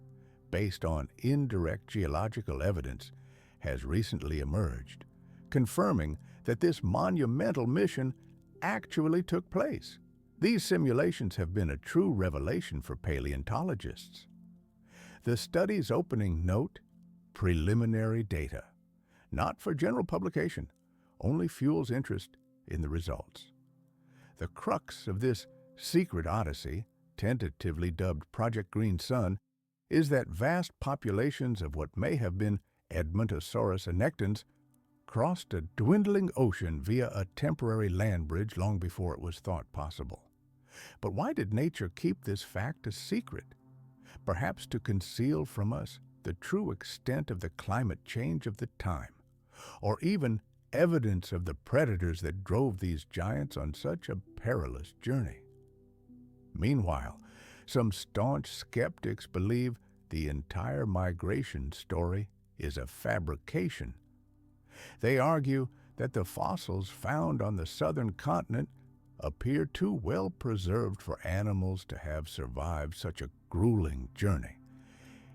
based on indirect geological evidence has recently emerged, confirming that this monumental mission actually took place. These simulations have been a true revelation for paleontologists. The study's opening note: preliminary data, not for general publication, only fuels interest in the results. The crux of this secret odyssey, tentatively dubbed Project Green Sun, is that vast populations of what may have been Edmontosaurus annectans crossed a dwindling ocean via a temporary land bridge long before it was thought possible. But why did nature keep this fact a secret? Perhaps to conceal from us the true extent of the climate change of the time, or even evidence of the predators that drove these giants on such a perilous journey. Meanwhile, some staunch skeptics believe the entire migration story is a fabrication. They argue that the fossils found on the southern continent appear too well preserved for animals to have survived such a grueling journey.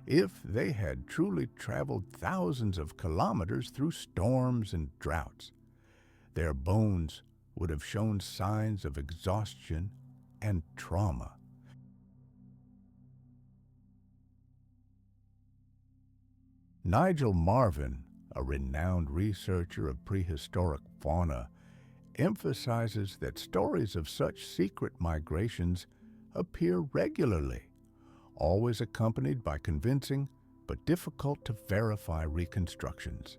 If they had truly traveled thousands of kilometers through storms and droughts, their bones would have shown signs of exhaustion and trauma, Nigel Marvin, a renowned researcher of prehistoric fauna, emphasizes that stories of such secret migrations appear regularly, always accompanied by convincing but difficult to verify reconstructions.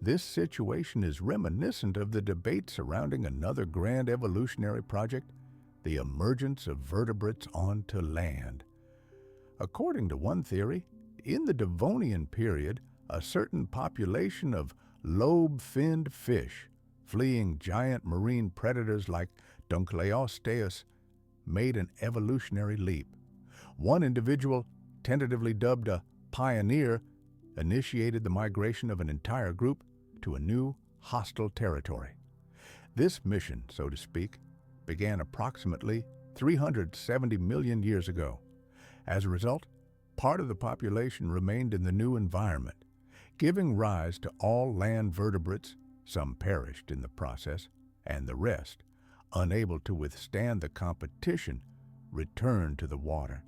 This situation is reminiscent of the debate surrounding another grand evolutionary project, the emergence of vertebrates onto land. According to one theory, in the Devonian period, a certain population of lobe-finned fish, fleeing giant marine predators like Dunkleosteus, made an evolutionary leap. One individual, tentatively dubbed a pioneer, initiated the migration of an entire group to a new, hostile territory. This mission, so to speak, began approximately 370 million years ago. As a result, part of the population remained in the new environment, giving rise to all land vertebrates. Some perished in the process, and the rest, unable to withstand the competition, returned to the water.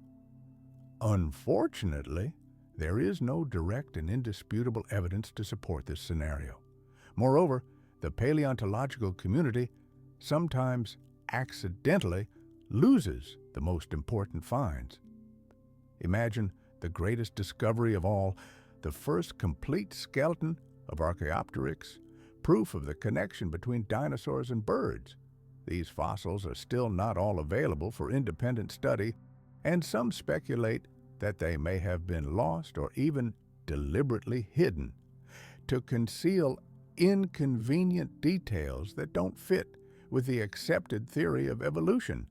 Unfortunately, there is no direct and indisputable evidence to support this scenario. Moreover, the paleontological community sometimes accidentally loses the most important finds. Imagine the greatest discovery of all, the first complete skeleton of Archaeopteryx, proof of the connection between dinosaurs and birds. These fossils are still not all available for independent study, and some speculate that they may have been lost or even deliberately hidden to conceal inconvenient details that don't fit with the accepted theory of evolution.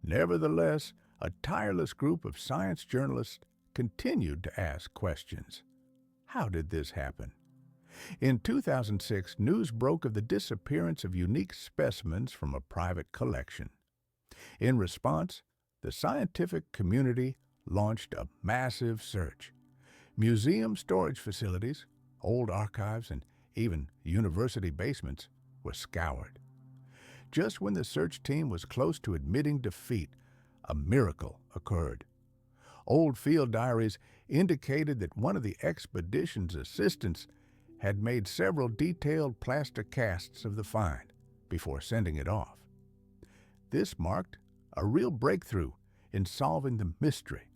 Nevertheless, a tireless group of science journalists continued to ask questions. How did this happen? In 2006, news broke of the disappearance of unique specimens from a private collection. In response, the scientific community launched a massive search. Museum storage facilities, old archives, and even university basements were scoured. Just when the search team was close to admitting defeat, a miracle occurred. Old field diaries indicated that one of the expedition's assistants had made several detailed plaster casts of the find before sending it off. This marked a real breakthrough in solving the mystery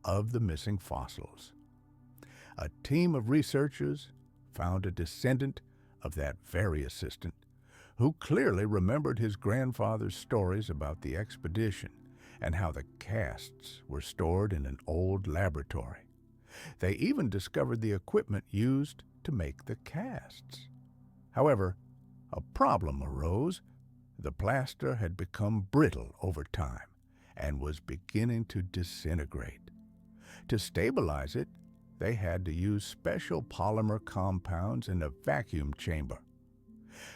of the missing fossils. A team of researchers found a descendant of that very assistant who clearly remembered his grandfather's stories about the expedition and how the casts were stored in an old laboratory. They even discovered the equipment used to make the casts. However, a problem arose. The plaster had become brittle over time and was beginning to disintegrate. To stabilize it, they had to use special polymer compounds in a vacuum chamber.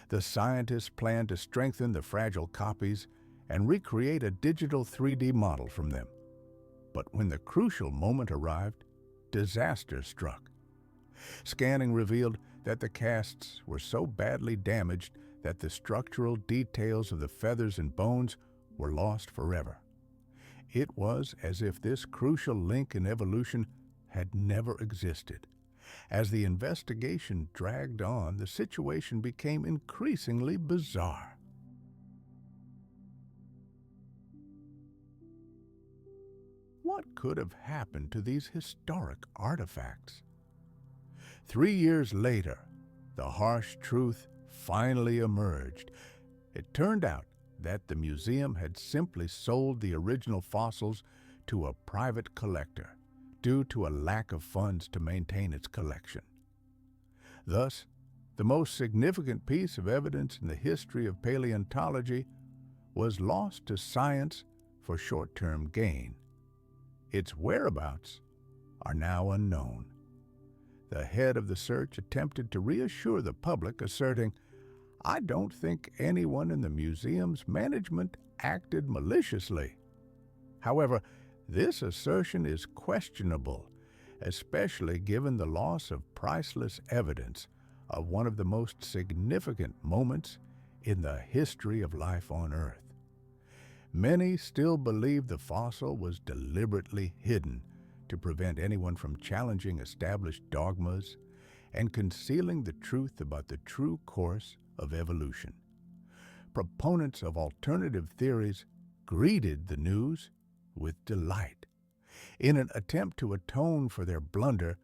The scientists planned to strengthen the fragile copies and recreate a digital 3D model from them. But when the crucial moment arrived, disaster struck. Scanning revealed that the casts were so badly damaged that the structural details of the feathers and bones were lost forever. It was as if this crucial link in evolution had never existed. As the investigation dragged on, the situation became increasingly bizarre. What could have happened to these historic artifacts? 3 years later, the harsh truth finally emerged. It turned out that the museum had simply sold the original fossils to a private collector due to a lack of funds to maintain its collection. Thus, the most significant piece of evidence in the history of paleontology was lost to science for short-term gain. Its whereabouts are now unknown. The head of the search attempted to reassure the public, asserting, "I don't think anyone in the museum's management acted maliciously." However, this assertion is questionable, especially given the loss of priceless evidence of one of the most significant moments in the history of life on Earth. Many still believe the fossil was deliberately hidden to prevent anyone from challenging established dogmas and concealing the truth about the true course of evolution. Proponents of alternative theories greeted the news with delight. In an attempt to atone for their blunder,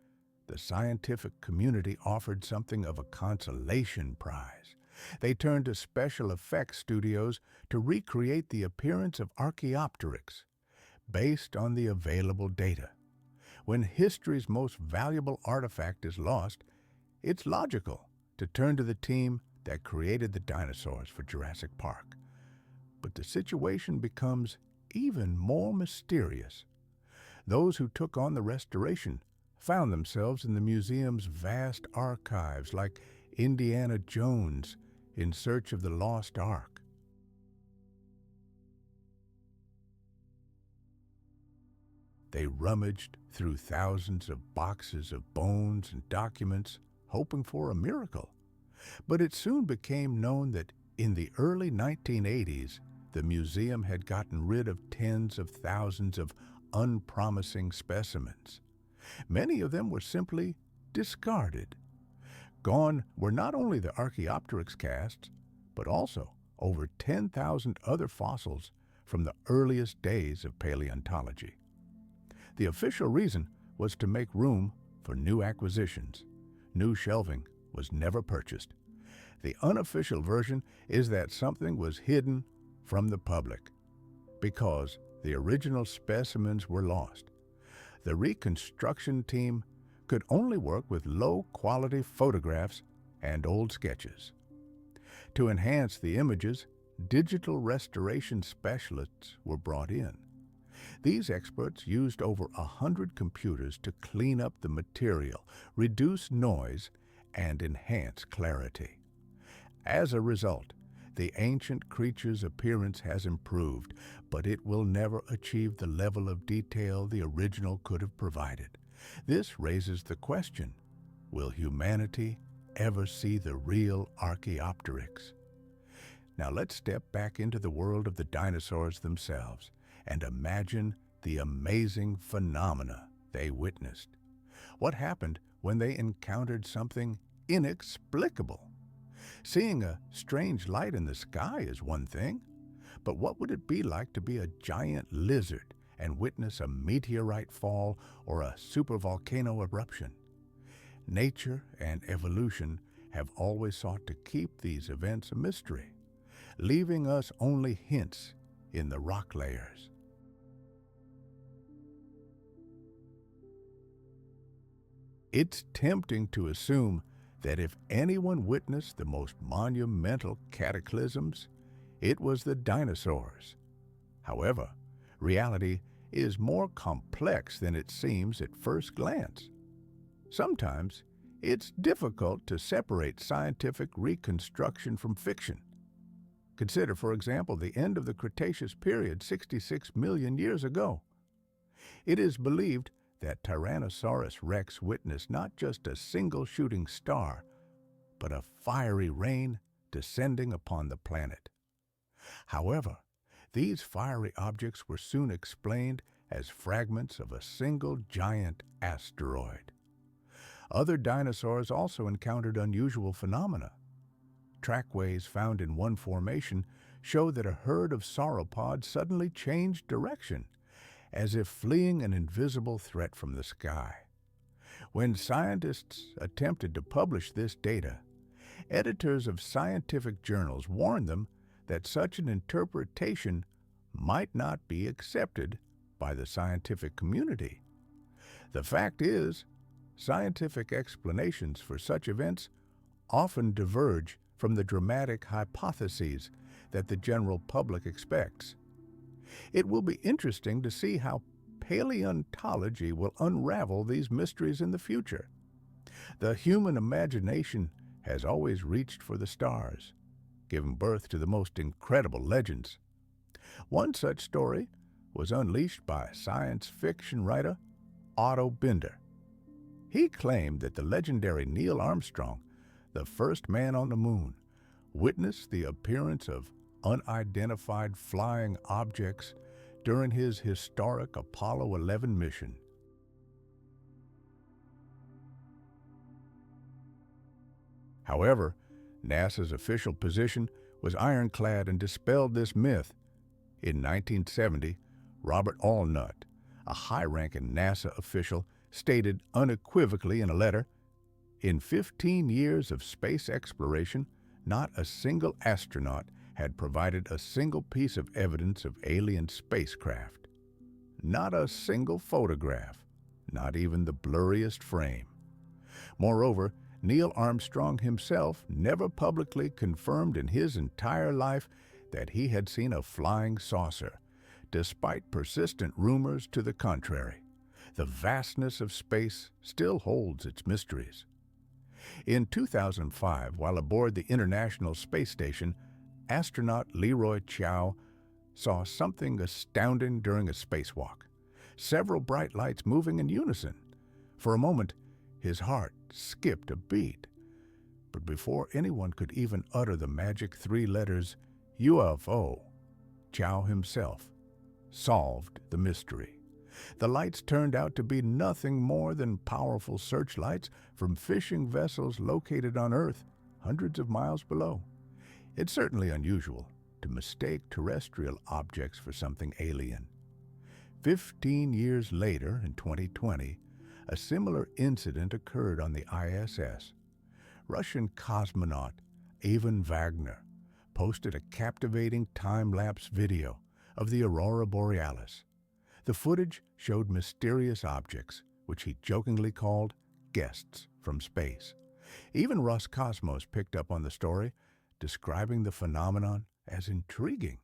the scientific community offered something of a consolation prize. They turned to special effects studios to recreate the appearance of Archaeopteryx based on the available data. When history's most valuable artifact is lost, it's logical to turn to the team that created the dinosaurs for Jurassic Park. But the situation becomes even more mysterious. Those who took on the restoration found themselves in the museum's vast archives, like Indiana Jones in search of the lost Ark. They rummaged through thousands of boxes of bones and documents, hoping for a miracle. But it soon became known that in the early 1980s, the museum had gotten rid of tens of thousands of unpromising specimens. Many of them were simply discarded. Gone were not only the Archaeopteryx casts, but also over 10,000 other fossils from the earliest days of paleontology. The official reason was to make room for new acquisitions. New shelving was never purchased. The unofficial version is that something was hidden from the public because the original specimens were lost. The reconstruction team could only work with low-quality photographs and old sketches. To enhance the images, digital restoration specialists were brought in. These experts used over 100 computers to clean up the material, reduce noise, and enhance clarity. As a result, the ancient creature's appearance has improved, but it will never achieve the level of detail the original could have provided. This raises the question, will humanity ever see the real Archaeopteryx? Now let's step back into the world of the dinosaurs themselves and imagine the amazing phenomena they witnessed. What happened when they encountered something inexplicable? Seeing a strange light in the sky is one thing, but what would it be like to be a giant lizard and witness a meteorite fall or a supervolcano eruption? Nature and evolution have always sought to keep these events a mystery, leaving us only hints in the rock layers. It's tempting to assume that if anyone witnessed the most monumental cataclysms, it was the dinosaurs. However, reality is more complex than it seems at first glance. Sometimes it's difficult to separate scientific reconstruction from fiction. Consider, for example, the end of the Cretaceous period 66 million years ago. It is believed that Tyrannosaurus rex witnessed not just a single shooting star, but a fiery rain descending upon the planet. However, these fiery objects were soon explained as fragments of a single giant asteroid. Other dinosaurs also encountered unusual phenomena. Trackways found in one formation show that a herd of sauropods suddenly changed direction, as if fleeing an invisible threat from the sky. When scientists attempted to publish this data, editors of scientific journals warned them that such an interpretation might not be accepted by the scientific community. The fact is, scientific explanations for such events often diverge from the dramatic hypotheses that the general public expects. It will be interesting to see how paleontology will unravel these mysteries in the future. The human imagination has always reached for the stars, giving birth to the most incredible legends. One such story was unleashed by science fiction writer Otto Binder. He claimed that the legendary Neil Armstrong, the first man on the moon, witnessed the appearance of unidentified flying objects during his historic Apollo 11 mission. However, NASA's official position was ironclad and dispelled this myth. In 1970, Robert Allnutt, a high-ranking NASA official, stated unequivocally in a letter, "In 15 years of space exploration, not a single astronaut had provided a single piece of evidence of alien spacecraft. Not a single photograph, not even the blurriest frame." Moreover, Neil Armstrong himself never publicly confirmed in his entire life that he had seen a flying saucer, despite persistent rumors to the contrary. The vastness of space still holds its mysteries. In 2005, while aboard the International Space Station, astronaut Leroy Chiao saw something astounding during a spacewalk. Several bright lights moving in unison. For a moment, his heart skipped a beat. But before anyone could even utter the magic three letters UFO, Chiao himself solved the mystery. The lights turned out to be nothing more than powerful searchlights from fishing vessels located on Earth, hundreds of miles below. It's certainly unusual to mistake terrestrial objects for something alien. 15 years later, in 2020, a similar incident occurred on the ISS. Russian cosmonaut Ivan Wagner posted a captivating time-lapse video of the aurora borealis. The footage showed mysterious objects, which he jokingly called guests from space. Even Roscosmos picked up on the story, describing the phenomenon as intriguing.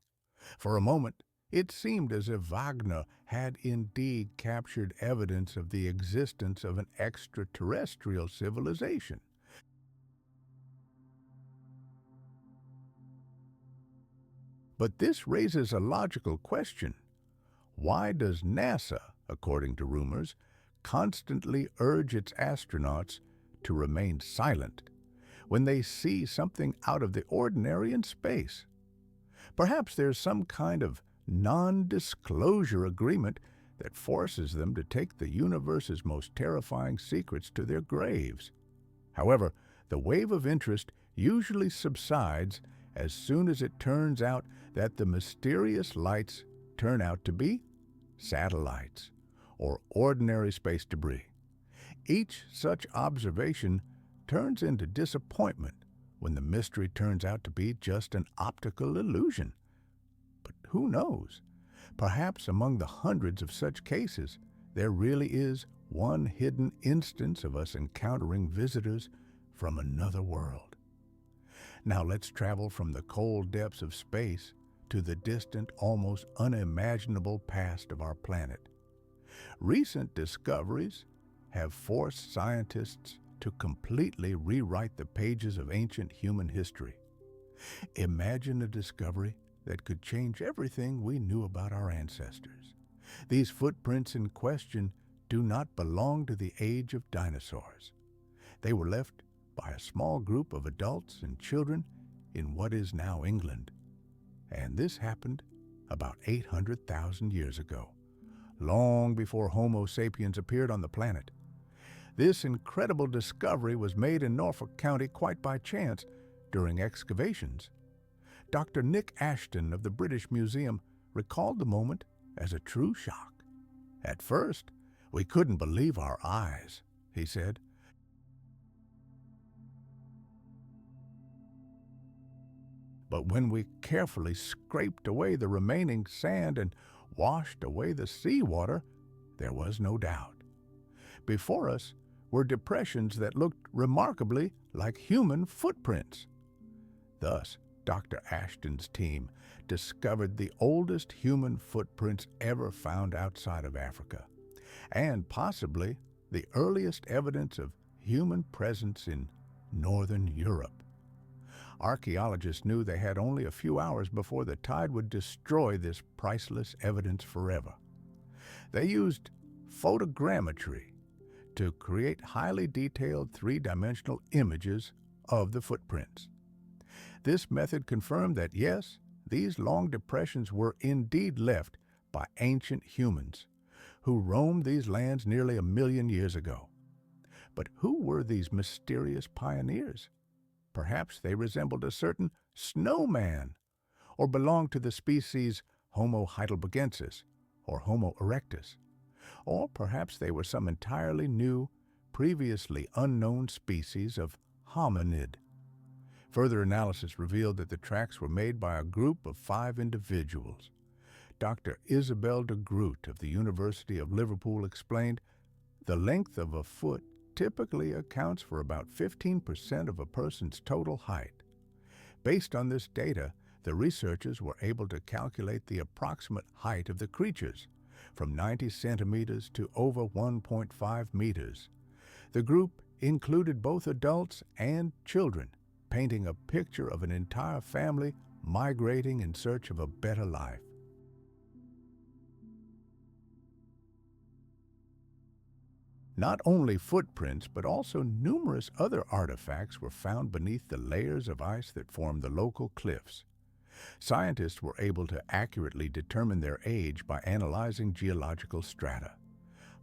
For a moment, it seemed as if Wagner had indeed captured evidence of the existence of an extraterrestrial civilization. But this raises a logical question. Why does NASA, according to rumors, constantly urge its astronauts to remain silent when they see something out of the ordinary in space? Perhaps there's some kind of non-disclosure agreement that forces them to take the universe's most terrifying secrets to their graves. However, the wave of interest usually subsides as soon as it turns out that the mysterious lights turn out to be satellites or ordinary space debris. Each such observation turns into disappointment when the mystery turns out to be just an optical illusion. But who knows? Perhaps among the hundreds of such cases, there really is one hidden instance of us encountering visitors from another world. Now let's travel from the cold depths of space to the distant, almost unimaginable past of our planet. Recent discoveries have forced scientists to completely rewrite the pages of ancient human history. Imagine a discovery that could change everything we knew about our ancestors. These footprints in question do not belong to the age of dinosaurs. They were left by a small group of adults and children in what is now England. And this happened about 800,000 years ago, long before Homo sapiens appeared on the planet. This incredible discovery was made in Norfolk County quite by chance during excavations. Dr. Nick Ashton of the British Museum recalled the moment as a true shock. "At first, we couldn't believe our eyes," he said. "But when we carefully scraped away the remaining sand and washed away the seawater, there was no doubt. Before us were depressions that looked remarkably like human footprints." Thus, Dr. Ashton's team discovered the oldest human footprints ever found outside of Africa, and possibly the earliest evidence of human presence in northern Europe. Archaeologists knew they had only a few hours before the tide would destroy this priceless evidence forever. They used photogrammetry to create highly detailed three-dimensional images of the footprints. This method confirmed that, yes, these long depressions were indeed left by ancient humans who roamed these lands nearly 1 million years ago. But who were these mysterious pioneers? Perhaps they resembled a certain snowman, or belonged to the species Homo heidelbergensis or Homo erectus. Or perhaps they were some entirely new, previously unknown species of hominid. Further analysis revealed that the tracks were made by a group of 5 individuals. Dr. Isabel de Groot of the University of Liverpool explained, the length of a foot typically accounts for about 15% of a person's total height. Based on this data, the researchers were able to calculate the approximate height of the creatures, from 90 centimeters to over 1.5 meters. The group included both adults and children, painting a picture of an entire family migrating in search of a better life. Not only footprints, but also numerous other artifacts were found beneath the layers of ice that formed the local cliffs. Scientists were able to accurately determine their age by analyzing geological strata.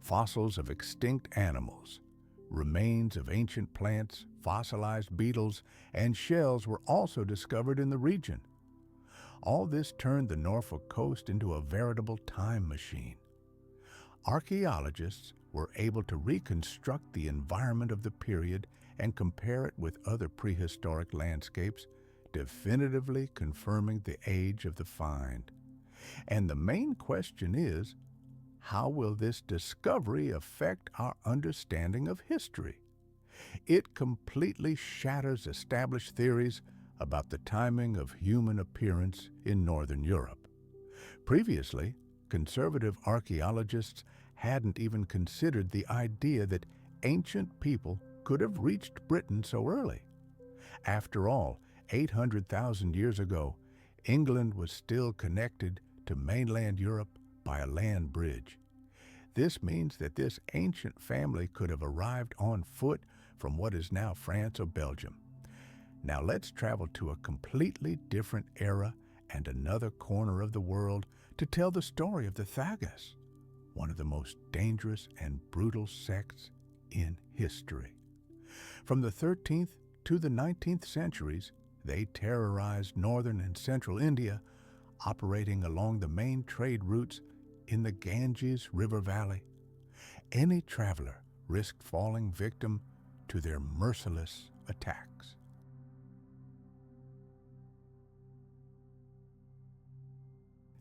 Fossils of extinct animals, remains of ancient plants, fossilized beetles, and shells were also discovered in the region. All this turned the Norfolk coast into a veritable time machine. Archaeologists were able to reconstruct the environment of the period and compare it with other prehistoric landscapes, definitively confirming the age of the find. And the main question is, how will this discovery affect our understanding of history? It completely shatters established theories about the timing of human appearance in Northern Europe. Previously, conservative archaeologists hadn't even considered the idea that ancient people could have reached Britain so early. After all, 800,000 years ago, England was still connected to mainland Europe by a land bridge. This means that this ancient family could have arrived on foot from what is now France or Belgium. Now let's travel to a completely different era and another corner of the world to tell the story of the Thagas, one of the most dangerous and brutal sects in history. From the 13th to the 19th centuries, they terrorized northern and central India, operating along the main trade routes in the Ganges River Valley. Any traveler risked falling victim to their merciless attacks.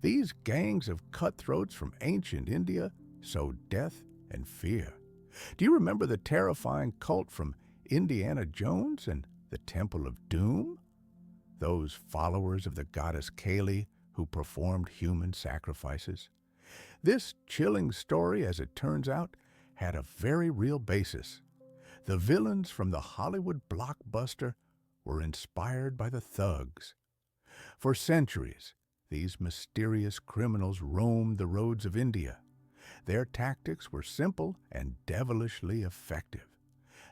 These gangs of cutthroats from ancient India sowed death and fear. Do you remember the terrifying cult from Indiana Jones and the Temple of Doom? Those followers of the goddess Kali who performed human sacrifices. This chilling story, as it turns out, had a very real basis. The villains from the Hollywood blockbuster were inspired by the thugs. For centuries, these mysterious criminals roamed the roads of India. Their tactics were simple and devilishly effective.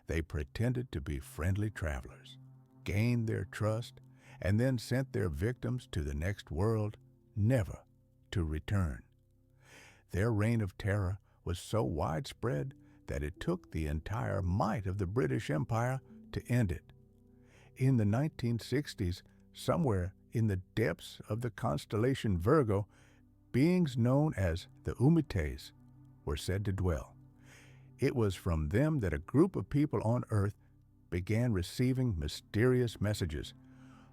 They pretended to be friendly travelers, gained their trust, and then sent their victims to the next world, never to return. Their reign of terror was so widespread that it took the entire might of the British Empire to end it. In the 1960s, somewhere in the depths of the constellation Virgo, beings known as the Umites were said to dwell. It was from them that a group of people on Earth began receiving mysterious messages,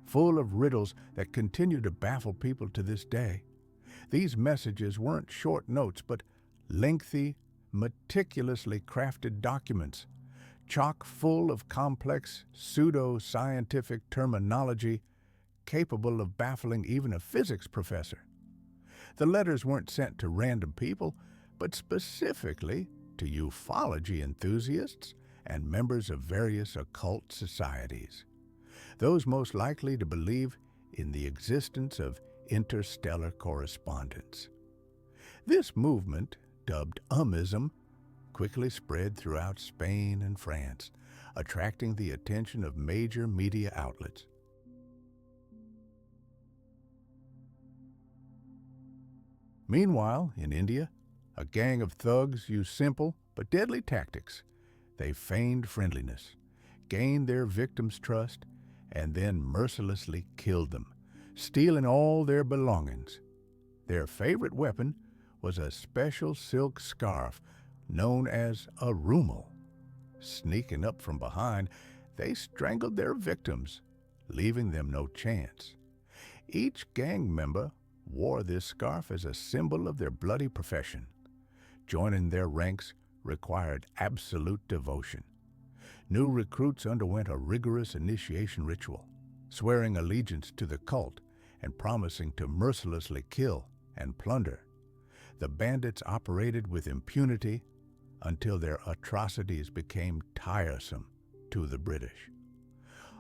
full of riddles that continue to baffle people to this day. These messages weren't short notes, but lengthy, meticulously crafted documents, chock full of complex pseudo-scientific terminology capable of baffling even a physics professor. The letters weren't sent to random people, but specifically to ufology enthusiasts and members of various occult societies, those most likely to believe in the existence of interstellar correspondence. This movement, dubbed Umism, quickly spread throughout Spain and France, attracting the attention of major media outlets. Meanwhile, in India, a gang of thugs used simple but deadly tactics. They feigned friendliness, gained their victims' trust, and then mercilessly killed them, stealing all their belongings. Their favorite weapon was a special silk scarf known as a rumal. Sneaking up from behind, they strangled their victims, leaving them no chance. Each gang member wore this scarf as a symbol of their bloody profession. Joining their ranks required absolute devotion. New recruits underwent a rigorous initiation ritual, swearing allegiance to the cult and promising to mercilessly kill and plunder. The bandits operated with impunity until their atrocities became tiresome to the British.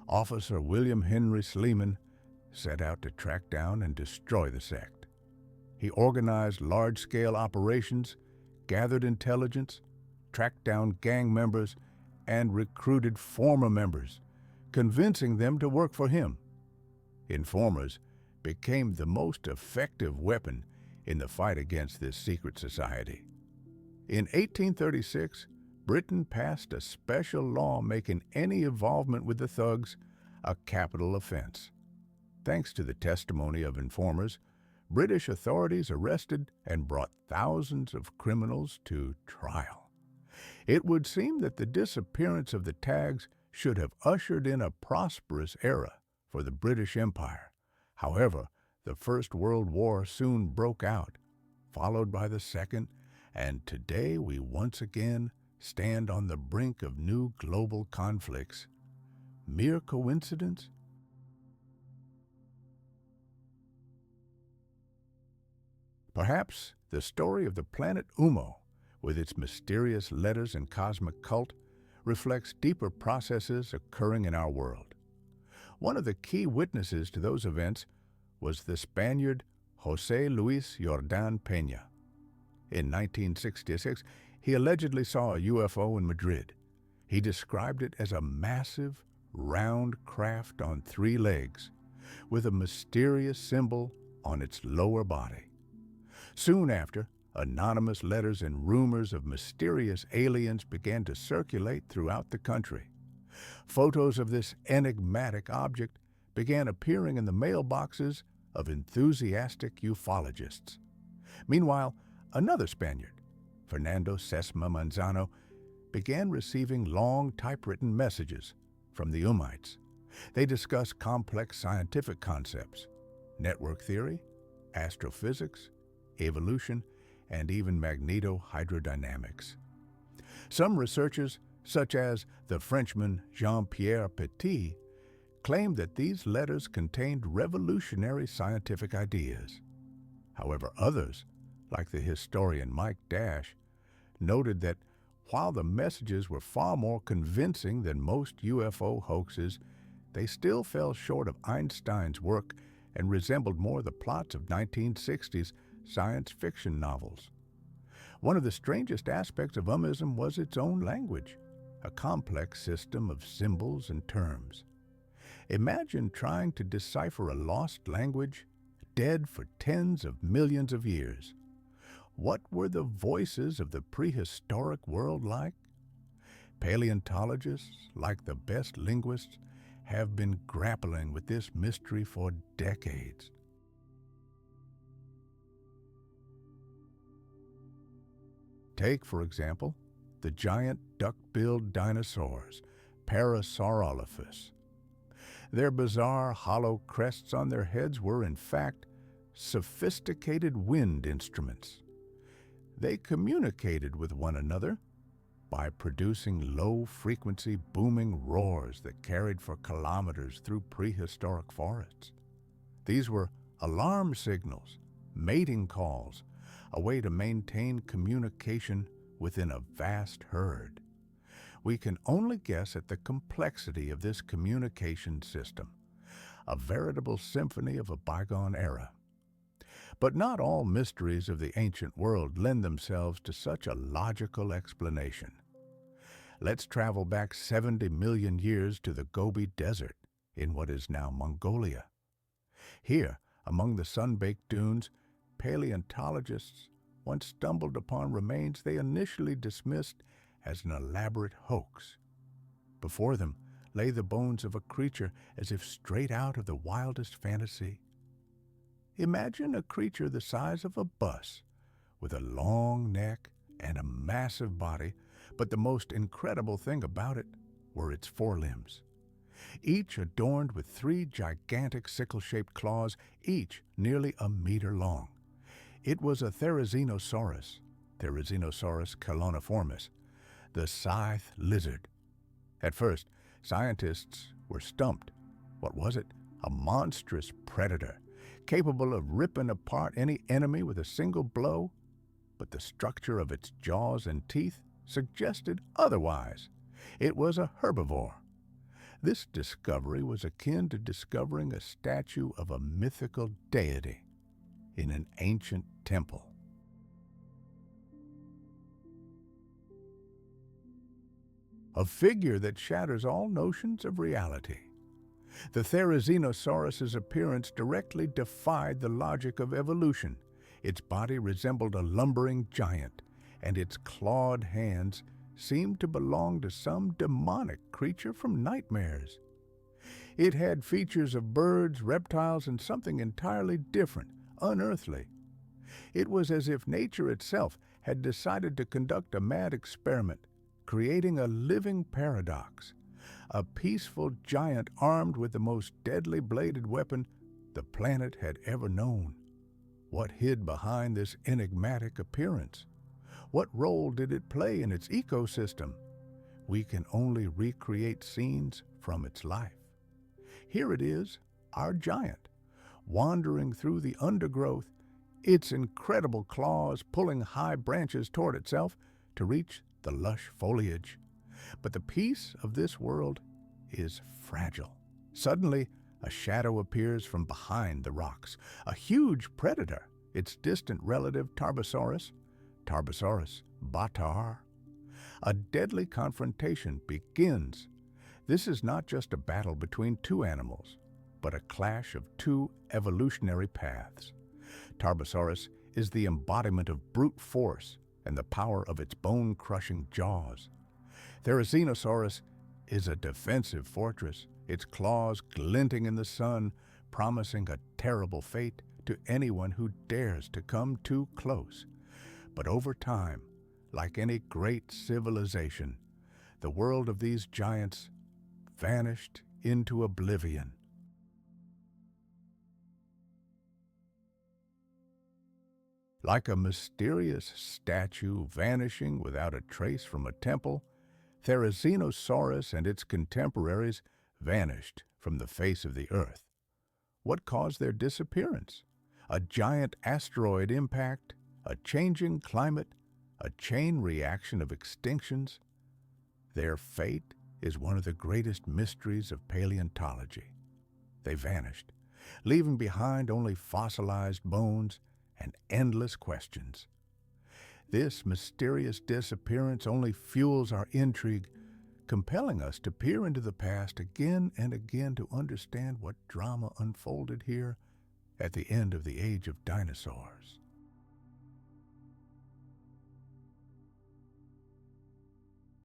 Officer William Henry Sleeman set out to track down and destroy the sect. He organized large-scale operations, gathered intelligence, tracked down gang members, and recruited former members, convincing them to work for him. Informers became the most effective weapon in the fight against this secret society. In 1836, Britain passed a special law making any involvement with the thugs a capital offense. Thanks to the testimony of informers, British authorities arrested and brought thousands of criminals to trial. It would seem that the disappearance of the tags should have ushered in a prosperous era for the British Empire. However, the First World War soon broke out, followed by the Second, and today we once again stand on the brink of new global conflicts. Mere coincidence? Perhaps the story of the planet Umo, with its mysterious letters and cosmic cult, reflects deeper processes occurring in our world. One of the key witnesses to those events was the Spaniard José Luis Jordan Peña. In 1966, he allegedly saw a UFO in Madrid. He described it as a massive, round craft on 3 legs, with a mysterious symbol on its lower body. Soon after, anonymous letters and rumors of mysterious aliens began to circulate throughout the country. Photos of this enigmatic object began appearing in the mailboxes of enthusiastic ufologists. Meanwhile, another Spaniard, Fernando Sesma Manzano, began receiving long typewritten messages from the Umites. They discussed complex scientific concepts, network theory, astrophysics, evolution, and even magnetohydrodynamics. Some researchers, such as the Frenchman Jean-Pierre Petit, claimed that these letters contained revolutionary scientific ideas. However, others, like the historian Mike Dash, noted that while the messages were far more convincing than most UFO hoaxes, they still fell short of Einstein's work and resembled more the plots of 1960s science fiction novels. One of the strangest aspects of Umism was its own language, a complex system of symbols and terms. Imagine trying to decipher a lost language, dead for tens of millions of years. What were the voices of the prehistoric world like? Paleontologists, like the best linguists, have been grappling with this mystery for decades. Take, for example, the giant duck-billed dinosaurs, Parasaurolophus. Their bizarre hollow crests on their heads were, in fact, sophisticated wind instruments. They communicated with one another by producing low-frequency booming roars that carried for kilometers through prehistoric forests. These were alarm signals, mating calls, a way to maintain communication within a vast herd. We can only guess at the complexity of this communication system, a veritable symphony of a bygone era. But not all mysteries of the ancient world lend themselves to such a logical explanation. Let's travel back 70 million years to the Gobi Desert in what is now Mongolia. Here, among the sun-baked dunes, paleontologists once stumbled upon remains they initially dismissed as an elaborate hoax. Before them lay the bones of a creature as if straight out of the wildest fantasy. Imagine a creature the size of a bus, with a long neck and a massive body, but the most incredible thing about it were its forelimbs, each adorned with 3 gigantic sickle-shaped claws, each nearly a meter long. It was a Therizinosaurus, Therizinosaurus coloniformis, the scythe lizard. At first, scientists were stumped. What was it? A monstrous predator, capable of ripping apart any enemy with a single blow? But the structure of its jaws and teeth suggested otherwise. It was a herbivore. This discovery was akin to discovering a statue of a mythical deity in an ancient temple. A figure that shatters all notions of reality. The Therizinosaurus's appearance directly defied the logic of evolution. Its body resembled a lumbering giant, and its clawed hands seemed to belong to some demonic creature from nightmares. It had features of birds, reptiles, and something entirely different, unearthly. It was as if nature itself had decided to conduct a mad experiment, creating a living paradox, a peaceful giant armed with the most deadly bladed weapon the planet had ever known. What hid behind this enigmatic appearance? What role did it play in its ecosystem? We can only recreate scenes from its life. Here it is, our giant, wandering through the undergrowth, its incredible claws pulling high branches toward itself to reach the lush foliage. But the peace of this world is fragile. Suddenly, a shadow appears from behind the rocks, a huge predator, its distant relative Tarbosaurus batar. A deadly confrontation begins. This is not just a battle between 2 animals, but a clash of 2 evolutionary paths. Tarbosaurus is the embodiment of brute force and the power of its bone-crushing jaws. Therizinosaurus is a defensive fortress, its claws glinting in the sun, promising a terrible fate to anyone who dares to come too close. But over time, like any great civilization, the world of these giants vanished into oblivion. Like a mysterious statue vanishing without a trace from a temple, Therizinosaurus and its contemporaries vanished from the face of the earth. What caused their disappearance? A giant asteroid impact, a changing climate, a chain reaction of extinctions? Their fate is one of the greatest mysteries of paleontology. They vanished, leaving behind only fossilized bones and endless questions. This mysterious disappearance only fuels our intrigue, compelling us to peer into the past again and again to understand what drama unfolded here at the end of the age of dinosaurs.